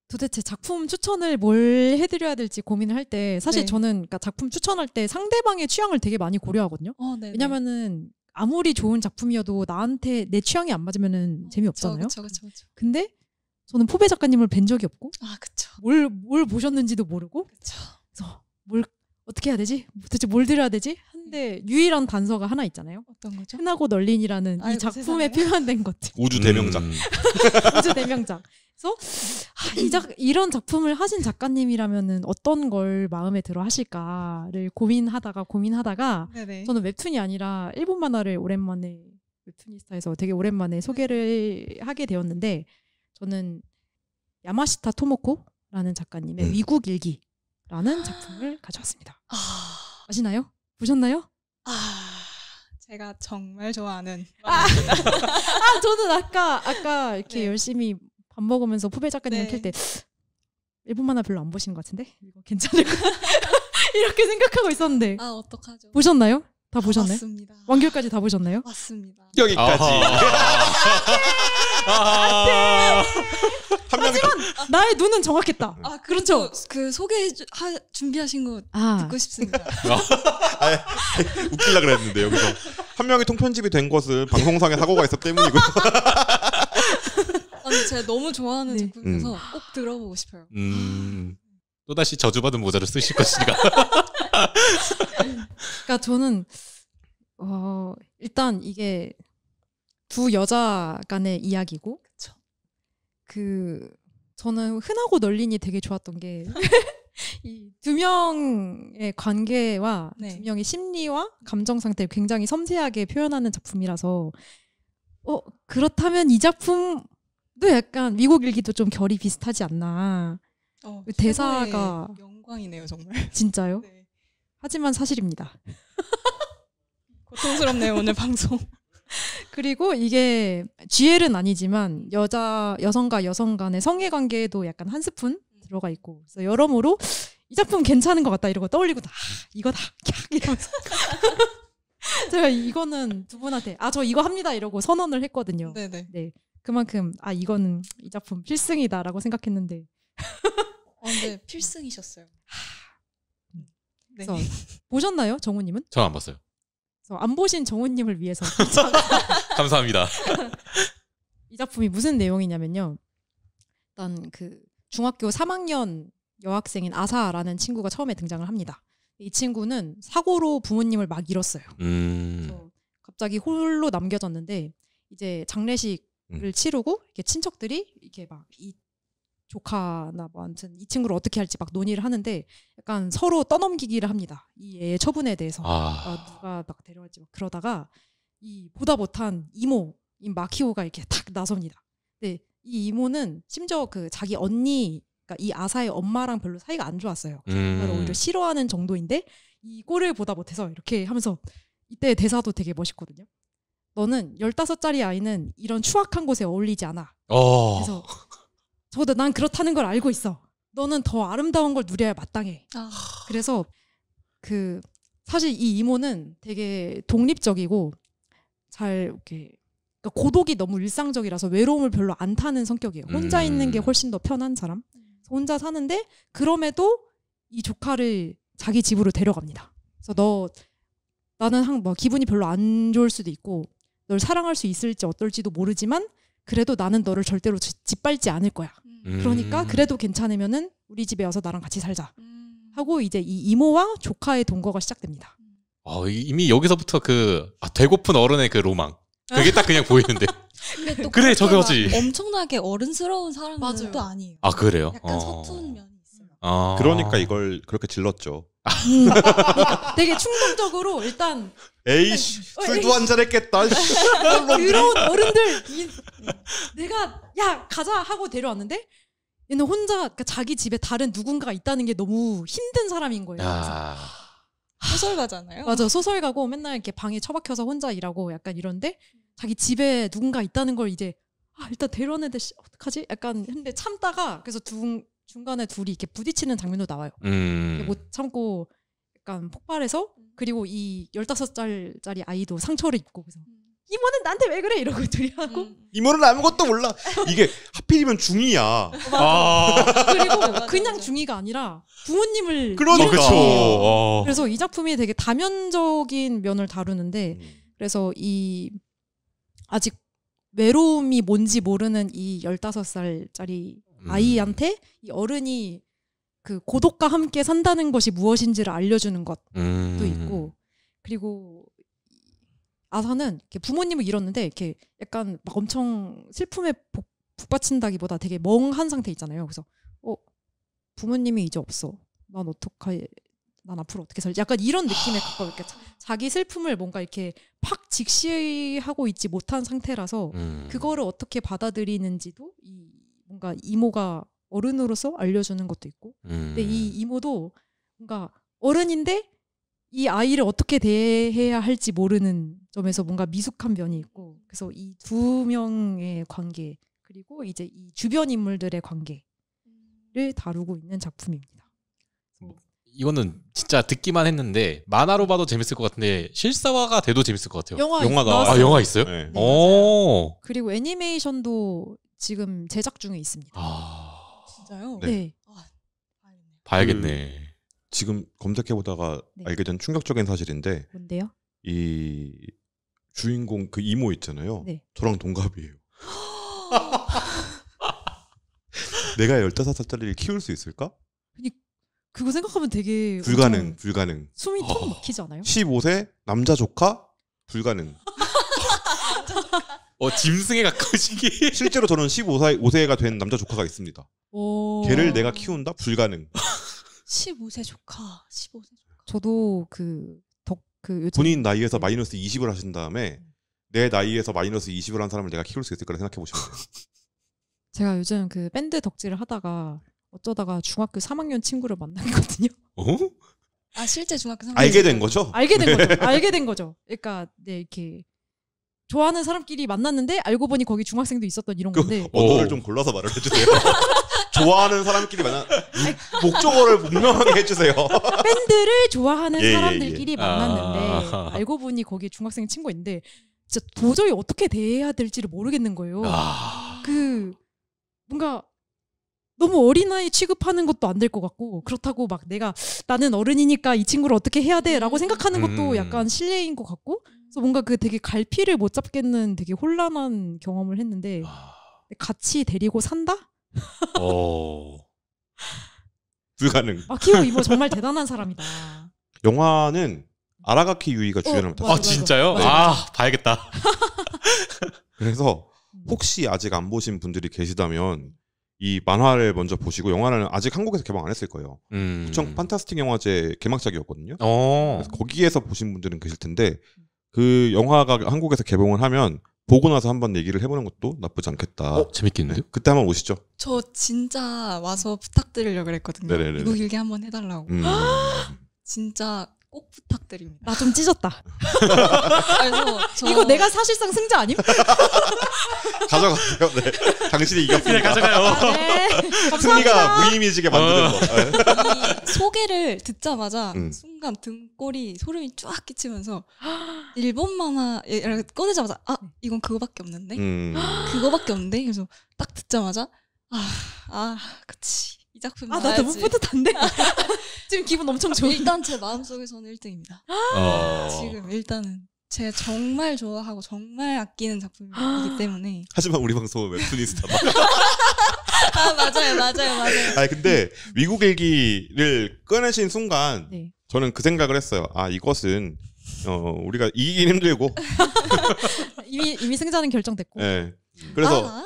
도대체 작품 추천을 뭘 해드려야 될지 고민을 할 때 사실 저는 그러니까 작품 추천할 때 상대방의 취향을 되게 많이 고려하거든요. 왜냐면은 아무리 좋은 작품이어도 나한테 내 취향이 안 맞으면은 재미없잖아요. 그쵸. 근데 저는 포베 작가님을 뵌 적이 없고, 그쵸. 뭘 보셨는지도 모르고, 그쵸. 그래서 뭘 어떻게 해야 되지? 도대체 뭘 드려야 되지? 근데 유일한 단서가 하나 있잖아요. 어떤 거죠? 흔하고 널린이라는 이 작품에 표현된 것들. 우주 대명작. 우주 대명작. 그래서 이런 작품을 하신 작가님이라면은 어떤 걸 마음에 들어 하실까를 고민하다가 네네. 저는 웹툰이 아니라 일본 만화를 오랜만에 웹툰이스타에서 되게 오랜만에 소개를 하게 되었는데 저는 야마시타 토모코라는 작가님의 위국 일기라는 작품을 가져왔습니다. 아시나요? 보셨나요? 제가 정말 좋아하는 저는 아까 이렇게 열심히 밥 먹으면서 포베 작가님 킬 때 일본 만화 별로 안 보시는 것 같은데 이거 괜찮을 것 이렇게 생각하고 있었는데 어떡하죠? 보셨나요? 다 보셨나요? 맞습니다. 완결까지 다 보셨나요? 맞습니다. 여기까지. 하지만 나의 눈은 정확했다. 그렇죠. 그 준비하신 거 듣고 싶습니다. 웃기려고 그랬는데 여기서 한 명이 통편집이 된 것은 방송상의 사고가 있었기 때문이고요. 제가 너무 좋아하는 작품이어서 꼭 들어보고 싶어요. 또다시 저주받은 모자를 쓰실 것이니까. 그러니까 저는 일단 이게 두 여자 간의 이야기고, 저는 흔하고 널린이 되게 좋았던 게 이 두 명의 관계와 두 명의 심리와 감정 상태를 굉장히 섬세하게 표현하는 작품이라서 그렇다면 이 작품도 약간 미국 일기도 좀 결이 비슷하지 않나. 대사가 영광이네요, 정말. 진짜요? 네. 하지만 사실입니다. 고통스럽네요, 오늘 방송. 그리고 이게 GL은 아니지만 여성과 여성 간의 성애 관계에도 약간 한 스푼 들어가 있고, 그래서 여러모로 이 작품 괜찮은 것 같다 이러고 떠올리고 이거다 캬 이러면서 제가 이거는 두 분한테 저 이거 합니다 이러고 선언을 했거든요. 네네. 네, 그만큼 이거는 이 작품 필승이다라고 생각했는데. 근데 필승이셨어요. 네. 그래서 보셨나요, 정우님은? 저 안 봤어요. 안 보신 정우님을 위해서 감사합니다. 이 작품이 무슨 내용이냐면요. 일단 그 중학교 3학년 여학생인 아사라는 친구가 처음에 등장을 합니다. 이 친구는 사고로 부모님을 막 잃었어요. 그래서 갑자기 홀로 남겨졌는데 이제 장례식을 치르고 이렇게 친척들이 이렇게 막 이 조카나 뭐 아무튼 이 친구를 어떻게 할지 막 논의를 하는데 약간 서로 떠넘기기를 합니다. 이 애의 처분에 대해서 누가 막 데려갈지 막 그러다가 이 보다 못한 이모인 마키오가 이렇게 탁 나섭니다. 근데 이 이모는 심지어 그 자기 언니, 그러니까 이 아사의 엄마랑 별로 사이가 안 좋았어요. 오히려 싫어하는 정도인데 이 꼴을 보다 못해서 이렇게 하면서 이때 대사도 되게 멋있거든요. 너는 15살짜리 아이는 이런 추악한 곳에 어울리지 않아. 그래서 저도 난 그렇다는 걸 알고 있어. 너는 더 아름다운 걸 누려야 마땅해. 그래서 그 사실 이 이모는 되게 독립적이고 잘 이렇게 그러니까 고독이 너무 일상적이라서 외로움을 별로 안 타는 성격이에요. 혼자 있는 게 훨씬 더 편한 사람. 혼자 사는데 그럼에도 이 조카를 자기 집으로 데려갑니다. 그래서 나는 뭐 기분이 별로 안 좋을 수도 있고 널 사랑할 수 있을지 어떨지도 모르지만 그래도 나는 너를 절대로 짓밟지 않을 거야. 그러니까 그래도 괜찮으면은 우리 집에 와서 나랑 같이 살자 하고 이제 이 이모와 조카의 동거가 시작됩니다. 이미 여기서부터 되고픈 어른의 그 로망 그게 딱 그냥 보이는데. 그래 저거지. 엄청나게 어른스러운 사람은 또 아니에요. 그래요? 약간 서툰 면이 있어요. 그러니까 이걸 그렇게 질렀죠. 되게 충동적으로 일단 에이씨 술도 한잔 했겠다. 더러운 어른들 내가 야 가자 하고 데려왔는데 얘는 혼자 그러니까 자기 집에 다른 누군가가 있다는 게 너무 힘든 사람인 거예요. 소설가잖아요. 맞아, 소설가고 맨날 이렇게 방에 처박혀서 혼자 일하고 약간 이런데 자기 집에 누군가 있다는 걸 이제 일단 데려왔는데 어떡하지? 약간 근데 참다가 그래서 중간에 둘이 이렇게 부딪히는 장면도 나와요. 못 참고 약간 폭발해서 그리고 이 15살짜리 아이도 상처를 입고 그래서 이모는 나한테 왜 그래 이러고 둘이 하고 이모는 아무것도 몰라. 이게 하필이면 중2야. 그리고 그냥 중2가 아니라 부모님을 그렇죠. 그래서 이 작품이 되게 다면적인 면을 다루는데 그래서 이 아직 외로움이 뭔지 모르는 이 15살짜리 아이한테 이 어른이 그 고독과 함께 산다는 것이 무엇인지를 알려주는 것도 있고 그리고 아사는 이렇게 부모님을 잃었는데 이렇게 약간 막 엄청 슬픔에 북받친다기보다 되게 멍한 상태 있잖아요. 그래서 부모님이 이제 없어. 난 어떡해? 난 앞으로 어떻게 살지? 약간 이런 느낌에 가까워. 이렇게 자기 슬픔을 뭔가 이렇게 팍 직시하고 있지 못한 상태라서 그거를 어떻게 받아들이는지도 뭔가 이모가 어른으로서 알려주는 것도 있고 근데 이 이모도 뭔가 어른인데 이 아이를 어떻게 대해야 할지 모르는 점에서 뭔가 미숙한 면이 있고 그래서 이 두 명의 관계 그리고 이제 이 주변 인물들의 관계를 다루고 있는 작품입니다. 이거는 진짜 듣기만 했는데 만화로 봐도 재밌을 것 같은데 실사화가 돼도 재밌을 것 같아요. 영화가 영화 있어요? 네. 오. 그리고 애니메이션도 지금 제작 중에 있습니다. 진짜요? 네. 봐야겠네. 지금 검색해보다가 알게 된 충격적인 사실인데 뭔데요? 이 주인공 그 이모 있잖아요. 저랑 동갑이에요. 내가 15살짜리를 키울 수 있을까? 그거 생각하면 되게 불가능. 숨이 턱 막히지 않아요? 15세 남자 조카 불가능. 짐승에 가까우시기. 실제로 저는 15세가 된 남자 조카가 있습니다. 걔를 내가 키운다? 불가능. 15세 조카. 저도 요즘 본인 나이에서 마이너스 20을 하신 다음에 내 나이에서 마이너스 20을 한 사람을 내가 키울 수 있을까를 생각해 보시면 돼요. 제가 요즘 그 밴드 덕질을 하다가 어쩌다가 중학교 3학년 친구를 만났거든요. 아 실제 중학교 3학년 알게 된 거죠? 알게 된 거죠. 알게 된 거죠. 그러니까 네 이렇게 좋아하는 사람끼리 만났는데 알고 보니 거기 중학생도 있었던 이런 건데. 언어를 좀 골라서 말을 해주세요. 좋아하는 사람끼리 목적어를 분명하게 해주세요. 밴드를 좋아하는 사람들끼리 만났는데 알고 보니 거기 중학생 친구가 있는데 진짜 도저히 어떻게 대해야 될지를 모르겠는 거예요. 그 뭔가 너무 어린아이 취급하는 것도 안 될 것 같고 그렇다고 막 나는 어른이니까 이 친구를 어떻게 해야 돼라고 생각하는 것도 약간 실례인 것 같고 그래서 뭔가 그 되게 갈피를 못 잡겠는 되게 혼란한 경험을 했는데 같이 데리고 산다? 불가능. 아키오 이모 정말 대단한 사람이다. 영화는 아라가키 유이가 주연을 맡았어요. 아 진짜요? 네. 봐야겠다. 그래서 혹시 아직 안 보신 분들이 계시다면 이 만화를 먼저 보시고 영화는 아직 한국에서 개봉 안 했을 거예요. 부천 판타스틱 영화제 개막작이었거든요. 그래서 거기에서 보신 분들은 계실 텐데 그 영화가 한국에서 개봉을 하면 보고 나서 한번 얘기를 해보는 것도 나쁘지 않겠다. 재밌겠는데요? 네, 그때 한번 오시죠. 저 진짜 와서 부탁드리려고 그랬거든요. 네네네네. 이거 길게 한번 해달라고. 진짜 꼭 부탁드립니다. 나 좀 찢었다. 그래서 이거 내가 사실상 승자 아님? 가져가세요. 네. 당신이 이겼습니다. 가져가요. 네. 승리가 무의미지게 만드는 거. 이 소개를 듣자마자 순간 등골이 소름이 쫙 끼치면서 일본 만화 꺼내자마자 이건 그거밖에 없는데? 그거밖에 없는데? 그래서 딱 듣자마자 그치. 이 작품 나 너무 뿌듯한데? 지금 기분 엄청 좋은데? 일단 제 마음속에서는 1등입니다. 지금 일단은 제가 정말 좋아하고 정말 아끼는 작품이기 때문에. 하지만 우리 방송은 웹툰이스타다. 맞아요. 아니 근데 미국 일기를 꺼내신 순간 저는 그 생각을 했어요. 이것은 우리가 이기긴 힘들고 이미 승자는 결정됐고. 네. 그래서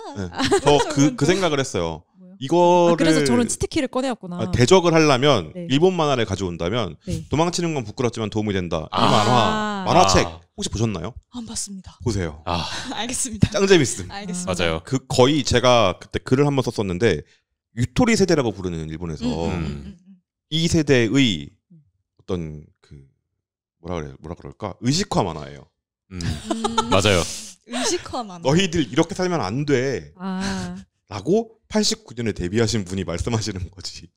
저 그 생각을 했어요. 이거를 그래서 저는 치트키를 꺼내왔구나. 대적을 하려면 일본 만화를 가져온다면 도망치는 건 부끄럽지만 도움이 된다. 이 만화책 혹시 보셨나요? 안 봤습니다. 보세요. 알겠습니다. 짱 재밌음. 알겠습니다. 맞아요. 거의 제가 그때 글을 한번 썼었는데 유토리 세대라고 부르는 일본에서 이 세대의 어떤 뭐라 그럴까 의식화 만화예요. 맞아요. 의식화 만화. 너희들 이렇게 살면 안 돼. 라고 89년에 데뷔하신 분이 말씀하시는 거지.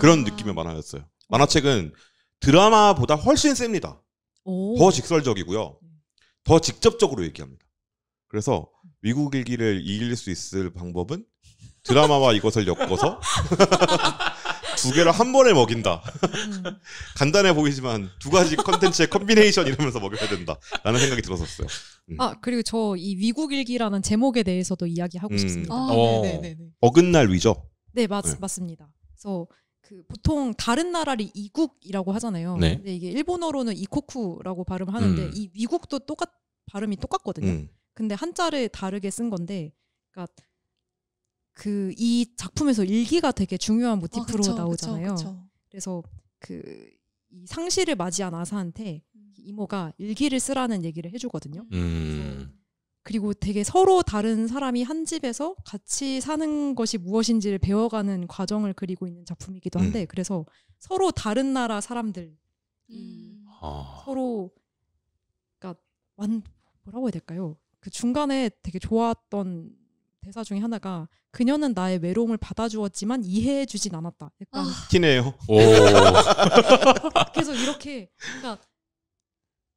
그런 느낌의 만화였어요. 만화책은 드라마보다 훨씬 셉니다. 더 직설적이고요. 더 직접적으로 얘기합니다. 그래서 미국 일기를 이길 수 있을 방법은 드라마와 이것을 엮어서 두 개를 한 번에 먹인다. 간단해 보이지만 두 가지 컨텐츠의 컨비네이션 이러면서 먹여야 된다. 라는 생각이 들었었어요. 그리고 저 이 위국일기라는 제목에 대해서도 이야기하고 싶습니다. 네네네. 어긋날 위죠? 네, 맞습니다. 그래서 보통 다른 나라를 이국이라고 하잖아요. 네. 근데 이게 일본어로는 이코쿠라고 발음을 하는데 이 위국도 발음이 똑같거든요. 근데 한자를 다르게 쓴 건데, 그러니까 이 작품에서 일기가 되게 중요한 모티프로 나오잖아요. 그쵸. 그래서 이 상실을 맞이한 아사한테 이모가 일기를 쓰라는 얘기를 해주거든요. 그리고 되게 서로 다른 사람이 한 집에서 같이 사는 것이 무엇인지를 배워가는 과정을 그리고 있는 작품이기도 한데 그래서 서로 다른 나라 사람들 서로 그러니까 뭐라고 해야 될까요? 그 중간에 되게 좋았던 대사 중에 하나가 그녀는 나의 외로움을 받아주었지만 이해해주진 않았다. 약간 티네요. 그래서 이렇게 그러니까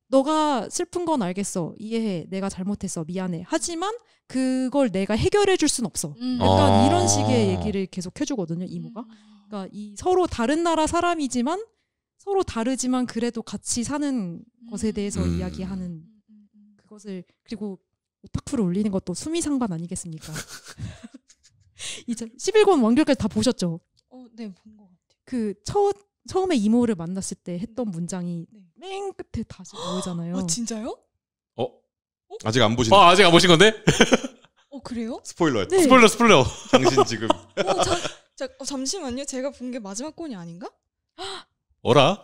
너가 슬픈 건 알겠어. 이해해. 내가 잘못했어. 미안해. 하지만 그걸 내가 해결해 줄 순 없어. 약간 이런 식의 얘기를 계속 해주거든요. 이모가. 그러니까 이 서로 다른 나라 사람이지만 서로 다르지만 그래도 같이 사는 것에 대해서 이야기하는 그것을 그리고 오타쿠를 올리는 것도 수미상관 아니겠습니까? 이제 11권 완결까지 다 보셨죠? 네, 본 것 같아요. 처음에 이모를 만났을 때 했던 문장이 맨 끝에 다시 나오잖아요. 진짜요? 아직 안 보신 아직 안 보신 건데? 그래요? 스포일러였다. 네. 스포일러. 당신 지금 잠시만요. 제가 본 게 마지막 권이 아닌가? 어라?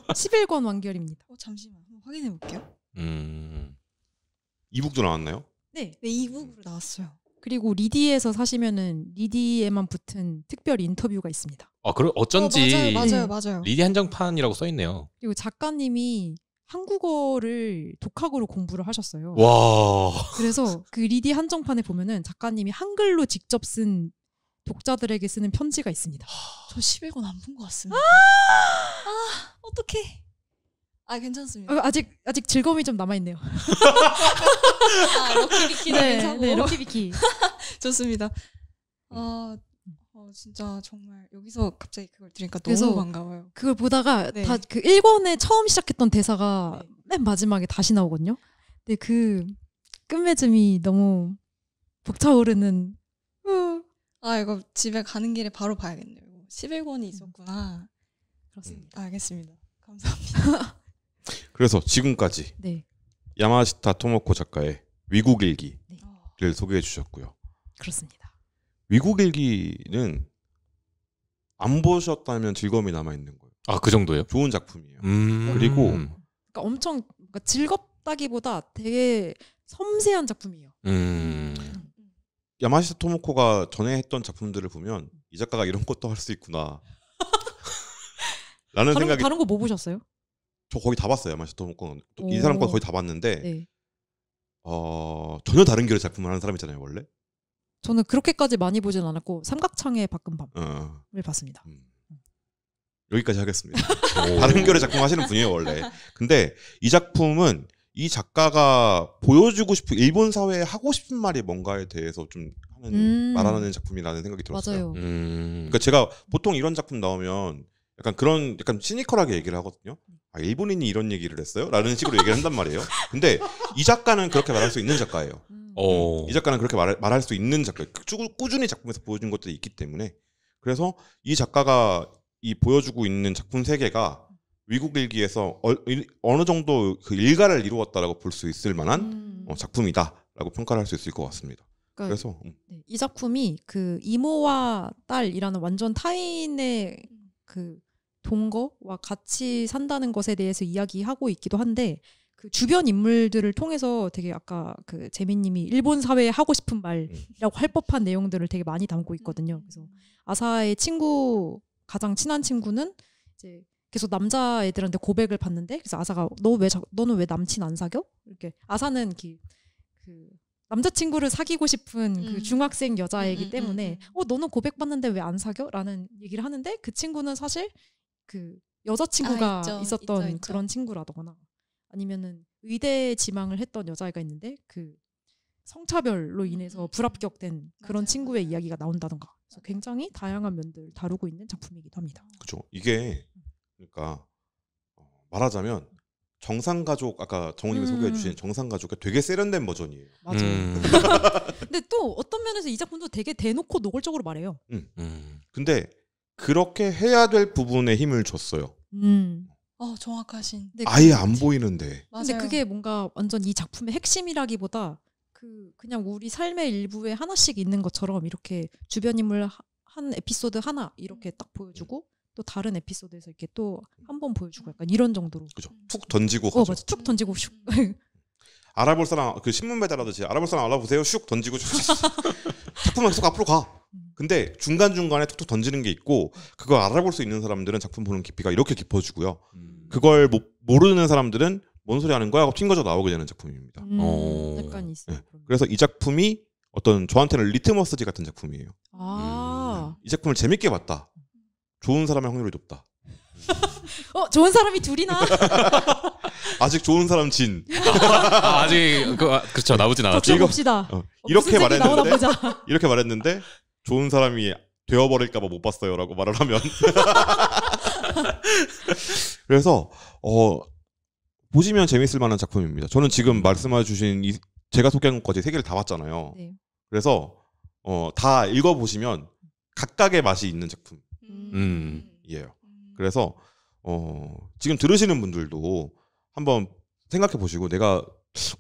11권 완결입니다. 잠시만. 한번 확인해 볼게요. 2북도 나왔나요? 네. 2북으로 나왔어요. 그리고 리디에서 사시면은 리디에만 붙은 특별 인터뷰가 있습니다. 그럼 어쩐지 맞아요. 리디 한정판이라고 써 있네요. 그리고 작가님이 한국어를 독학으로 공부를 하셨어요. 와. 그래서 그 리디 한정판에 보면은 작가님이 한글로 직접 쓴 독자들에게 쓰는 편지가 있습니다. 저 11권 안 본 것 같습니다. 어떡해. 괜찮습니다. 아직 즐거움이 좀 남아있네요. 럭키비키는 괜찮고. 네, 럭키비키. 좋습니다. 진짜 정말 여기서 갑자기 그걸 들으니까 너무 반가워요. 그걸 보다가 다 그 1권에 처음 시작했던 대사가 맨 마지막에 다시 나오거든요. 근데 그 끝맺음이 너무 벅차오르는. 이거 집에 가는 길에 바로 봐야겠네요. 11권이 있었구나. 그렇습니다. 알겠습니다. 감사합니다. 그래서 지금까지 야마시타 토모코 작가의 위국일기를 소개해 주셨고요. 그렇습니다. 위국일기는 안 보셨다면 즐거움이 남아있는 거예요. 그 정도예요? 좋은 작품이에요. 그리고 그러니까 엄청 즐겁다기보다 되게 섬세한 작품이에요. 야마시타 토모코가 전에 했던 작품들을 보면 이 작가가 이런 것도 할 수 있구나 라는 생각이. 다른 거 뭐 보셨어요? 저 거의 다 봤어요. 야마시타 토모코. 이 사람 거 거의 다 봤는데 전혀 다른 결의 작품을 하는 사람이잖아요 원래. 저는 그렇게까지 많이 보진 않았고 삼각창의 밝은 밤을 봤습니다. 여기까지 하겠습니다. 다른 결의 작품 하시는 분이에요 원래. 근데 이 작품은 이 작가가 보여주고 싶은 일본 사회에 하고 싶은 말이 뭔가에 대해서 좀 말하는 작품이라는 생각이 들었어요. 맞아요. 그러니까 제가 보통 이런 작품 나오면 약간 시니컬하게 얘기를 하거든요. 일본인이 이런 얘기를 했어요? 라는 식으로 얘기를 한단 말이에요. 근데 이 작가는 그렇게 말할 수 있는 작가예요. 이 작가는 그렇게 말할 수 있는 작가예요. 꾸준히 작품에서 보여준 것들이 있기 때문에. 그래서 이 작가가 이 보여주고 있는 작품 세계가 위국일기에서 어느 정도 그 일가를 이루었다라고 볼 수 있을 만한 작품이다라고 평가를 할 수 있을 것 같습니다. 그래서 이 작품이 그 이모와 딸이라는 완전 타인의 그 동거와 같이 산다는 것에 대해서 이야기하고 있기도 한데 그 주변 인물들을 통해서 되게 아까 그 재민님이 일본 사회에 하고 싶은 말이라고 할 법한 내용들을 되게 많이 담고 있거든요. 그래서 아사의 가장 친한 친구는 이제 계속 남자애들한테 고백을 받는데 그래서 아사가 너는 왜 남친 안 사겨? 이렇게 아사는 그 남자친구를 사귀고 싶은 그 중학생 여자이기 때문에 너는 고백받는데 왜 안 사겨? 라는 얘기를 하는데 그 친구는 사실 그 여자친구가 있었던 있죠. 그런 친구라거나 아니면은 의대 지망을 했던 여자애가 있는데 그 성차별로 인해서 불합격된 그런 친구의 이야기가 나온다던가 그래서 굉장히 다양한 면들을 다루고 있는 작품이기도 합니다. 그렇죠. 이게 그러니까 말하자면 정상가족 아까 정우님이 소개해 주신 정상가족의 되게 세련된 버전이에요. 맞아요. 근데 또 어떤 면에서 이 작품도 되게 대놓고 노골적으로 말해요. 근데 그렇게 해야 될 부분에 힘을 줬어요. 정확하신. 아예 안 보이는데. 근데 그게 뭔가 완전 이 작품의 핵심이라기보다 그냥 우리 삶의 일부에 하나씩 있는 것처럼 이렇게 주변 인물 한 에피소드 하나 이렇게 딱 보여주고 또 다른 에피소드에서 이렇게 또 한 번 보여주고 약간 이런 정도로. 그죠. 툭 던지고 가죠. 맞아. 툭 던지고 슉. 알아볼 사람 그 신문 배달하듯이 알아볼 사람 알아보세요. 슉 던지고 작품은 계속 앞으로 가. 근데 중간중간에 툭툭 던지는 게 있고 그걸 알아볼 수 있는 사람들은 작품 보는 깊이가 이렇게 깊어지고요. 그걸 모르는 사람들은 뭔 소리 하는 거야 하고 튕겨져 나오게 되는 작품입니다. 약간 있어요. 네. 그래서 이 작품이 어떤 저한테는 리트머스지 같은 작품이에요. 이 작품을 재밌게 봤다. 좋은 사람의 확률이 높다. 좋은 사람이 둘이나? 아직 좋은 사람 진. 아직 그렇죠. 나오진 않았죠. 봅시다. 이렇게 말했는데 좋은 사람이 되어버릴까봐 못 봤어요라고 말을 하면. 그래서 보시면 재밌을 만한 작품입니다. 저는 지금 말씀해주신 제가 소개한 것까지 3개를 다 봤잖아요. 네. 그래서 다 읽어보시면 각각의 맛이 있는 작품이에요. 그래서 지금 들으시는 분들도 한번 생각해 보시고 내가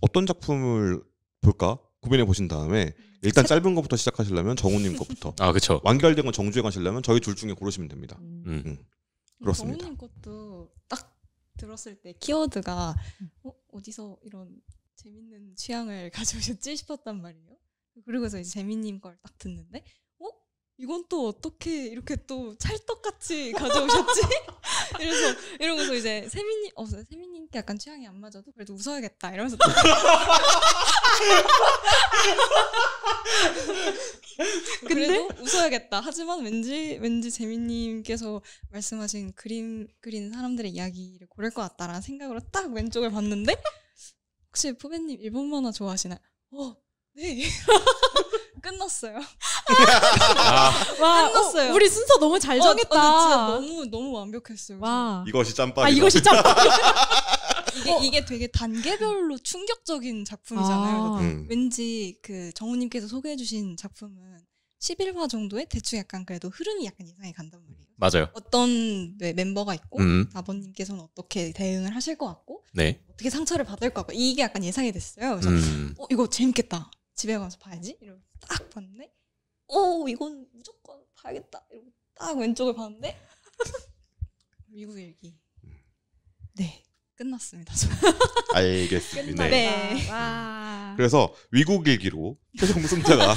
어떤 작품을 볼까 고민해 보신 다음에 일단 짧은 것부터 시작하시려면 정우님 것부터. 그렇죠. 완결된 건 정주에 가시려면 저희 둘 중에 고르시면 됩니다. 그렇습니다. 정우님 것도 딱 들었을 때 키워드가 어디서 이런 재밌는 취향을 가져오셨지 싶었단 말이에요. 그리고서 이제 재민님 걸 딱 듣는데 이건 또 어떻게 이렇게 또 찰떡같이 가져오셨지? 이러고서 이제 세민님께 약간 취향이 안 맞아도 그래도 웃어야겠다 이러면서 그래도 웃어야겠다. 하지만 왠지 재민님께서 말씀하신 그린 사람들의 이야기를 고를 것 같다라는 생각으로 딱 왼쪽을 봤는데 혹시 푸베님 일본 만화 좋아하시나요? 네. 끝났어요. 와, 끝났어요. 우리 순서 너무 잘 정했다. 진짜 너무 완벽했어요. 와. 이것이 짬밥이다. 이것이 짬밥. 이게 되게 단계별로 충격적인 작품이잖아요. 왠지 그 정우님께서 소개해주신 작품은 11화 정도에 대충 약간 그래도 흐름이 약간 예상이 간단 말이에요. 맞아요. 어떤 멤버가 있고 아버님께서는 어떻게 대응을 하실 것 같고 네. 어떻게 상처를 받을 것 같고 이게 약간 예상이 됐어요. 그래서 이거 재밌겠다. 집에 가서 봐야지. 이러고 딱 봤는데 이건 무조건 봐야겠다. 이러고 딱 왼쪽을 봤는데 미국 일기. 네. 끝났습니다. 알겠습니다. 네. 와. 그래서 위국 일기로 최종 승자가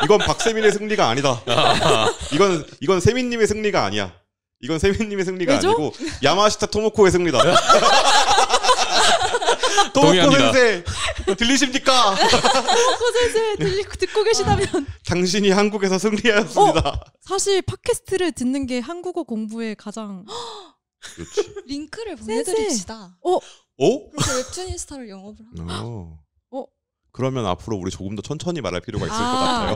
이건 박세민의 승리가 아니다. 이건 세민님의 승리가 아니야. 이건 세민님의 승리가 왜죠? 아니고 야마시타 토모코의 승리다. 토모코 센세 들리십니까? 토모코 센세 듣고 계시다면 당신이 한국에서 승리하였습니다. 사실 팟캐스트를 듣는 게 한국어 공부에 가장 그렇지. 링크를 보내드립시다. 그렇게 웹툰인스타를 영업을 하고. 그러면 앞으로 우리 조금 더 천천히 말할 필요가 있을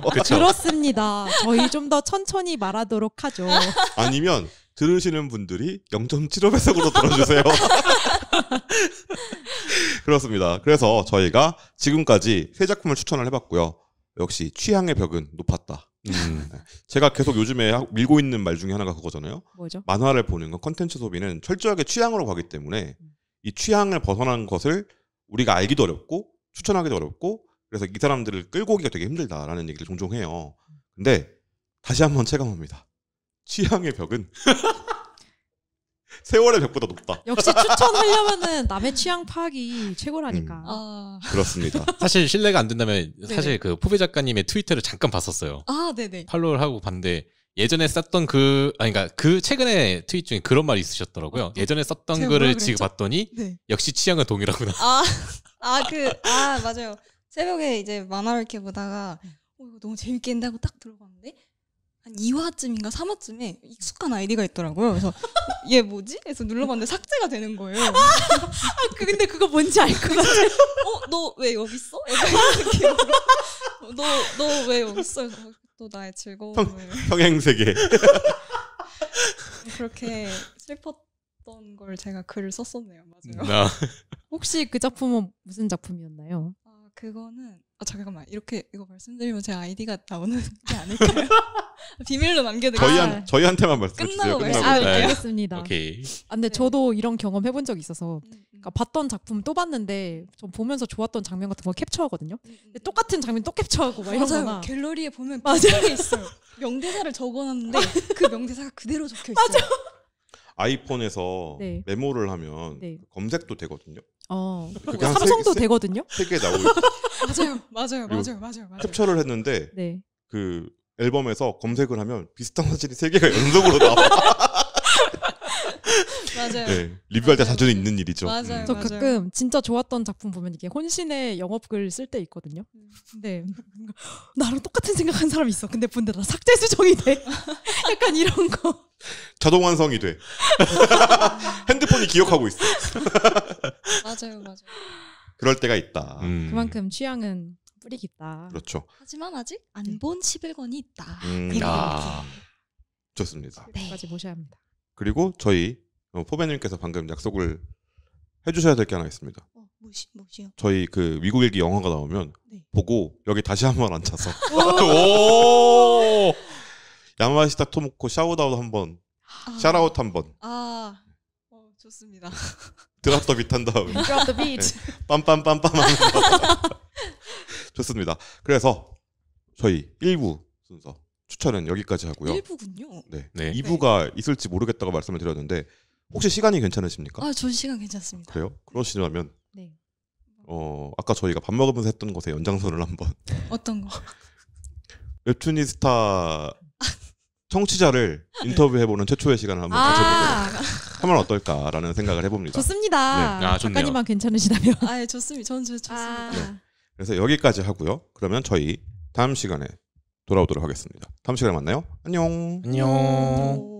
것 같아요. 그렇습니다. 저희 좀 더 천천히 말하도록 하죠. 아니면 들으시는 분들이 0.75배속으로 들어주세요. 그렇습니다. 그래서 저희가 지금까지 세 작품을 추천을 해봤고요. 역시 취향의 벽은 높았다. 제가 계속 요즘에 밀고 있는 말 중에 하나가 그거잖아요. 뭐죠? 만화를 보는 건 컨텐츠 소비는 철저하게 취향으로 가기 때문에 이 취향을 벗어난 것을 우리가 알기도 어렵고 추천하기도 어렵고 그래서 이 사람들을 끌고 오기가 되게 힘들다라는 얘기를 종종 해요. 근데 다시 한번 체감합니다. 취향의 벽은 세월의 벽보다 높다. 역시 추천하려면은 남의 취향 파악이 최고라니까. 그렇습니다. 사실 신뢰가 안 된다면 사실 그 포베 작가님의 트위터를 잠깐 봤었어요. 네네. 팔로우를 하고 봤는데 예전에 썼던 그러니까 그 최근에 트윗 중에 그런 말이 있으셨더라고요. 예전에 썼던 글을 지금 봤더니 역시 취향은 동일하구나. 맞아요. 새벽에 이제 만화를 이렇게 보다가 이거 너무 재밌게 한다고 딱 들어봤는데 한 2화쯤인가 3화쯤에 익숙한 아이디가 있더라고요. 그래서 얘 뭐지? 그래서 눌러봤는데 삭제가 되는 거예요. 근데 그거 뭔지 알 것 같아. 너 왜 여기 있어? 이런 느낌으로. 너 왜 여기 있어? 또 나의 즐거움을. 평행세계. 그렇게 슬펐던 걸 제가 글을 썼었네요. 맞아요. 혹시 그 작품은 무슨 작품이었나요? 그거는 잠깐만 이거 말씀드리면 제 아이디가 나오는 게 아닐까요? 비밀로 남겨드릴게요. 저희한테만 말씀해주세요. 끝나고 알겠습니다. 오케이. 근데 저도 이런 경험 해본 적 있어서 그러니까 봤던 작품 또 봤는데 좀 보면서 좋았던 장면 같은 거 캡처하거든요. 근데 똑같은 장면 또 캡처하고 막 이런 거나. 갤러리에 보면 비슷하게 있어요. 명대사를 적어놨는데 그 명대사가 그대로 적혀 있어요. 맞아. 아이폰에서 메모를 하면 검색도 되거든요. 삼성도 되거든요. 3개 나오고 맞아요. 캡처를 했는데 그 앨범에서 검색을 하면 비슷한 사진이 3개가 연속으로 나와. 맞아요. 리뷰할 때 자주 있는 일이죠. 맞아요. 저 가끔 진짜 좋았던 작품 보면 이게 혼신의 영업글 쓸 때 있거든요. 근데 나랑 똑같은 생각한 사람이 있어. 근데 본데 나 삭제 수정이 돼. 약간 이런 거. 자동 완성이 돼. 핸드폰이 기억하고 있어. 맞아요. 그럴 때가 있다. 그만큼 취향은 뿌리 깊다. 그렇죠. 하지만 아직 안 본 11권이 있다. 좋습니다. 여기까지 모셔야 합니다. 그리고 저희 포베님께서 방금 약속을 해주셔야 될 게 하나 있습니다. 뭐시요? 저희 그 미국 일기 영화가 나오면 보고 여기 다시 한번 앉아서 야마시타 토모코 샤우트아웃 한번 샤라웃 한번 좋습니다. 드랍 더 비트 한 다음에 드랍 더 비트 빰빰빰빰 하면서 좋습니다. 그래서 저희 1부 순서 추천은 여기까지 하고요. 1부군요. 네. 2부가 있을지 모르겠다고 말씀을 드렸는데 혹시 시간이 괜찮으십니까? 전 시간 괜찮습니다. 그래요? 그러시면 아까 저희가 밥 먹으면서 했던 것의 연장선을 한번 어떤 거? 웹툰이스타 청취자를 인터뷰해보는 최초의 시간을 한번 가져보도록 하면 어떨까라는 생각을 해봅니다. 좋습니다. 네. 작가님만 괜찮으시다면. 예, 좋습니다. 저는 좋습니다. 네. 그래서 여기까지 하고요. 그러면 저희 다음 시간에 돌아오도록 하겠습니다. 다음 시간에 만나요. 안녕. 안녕.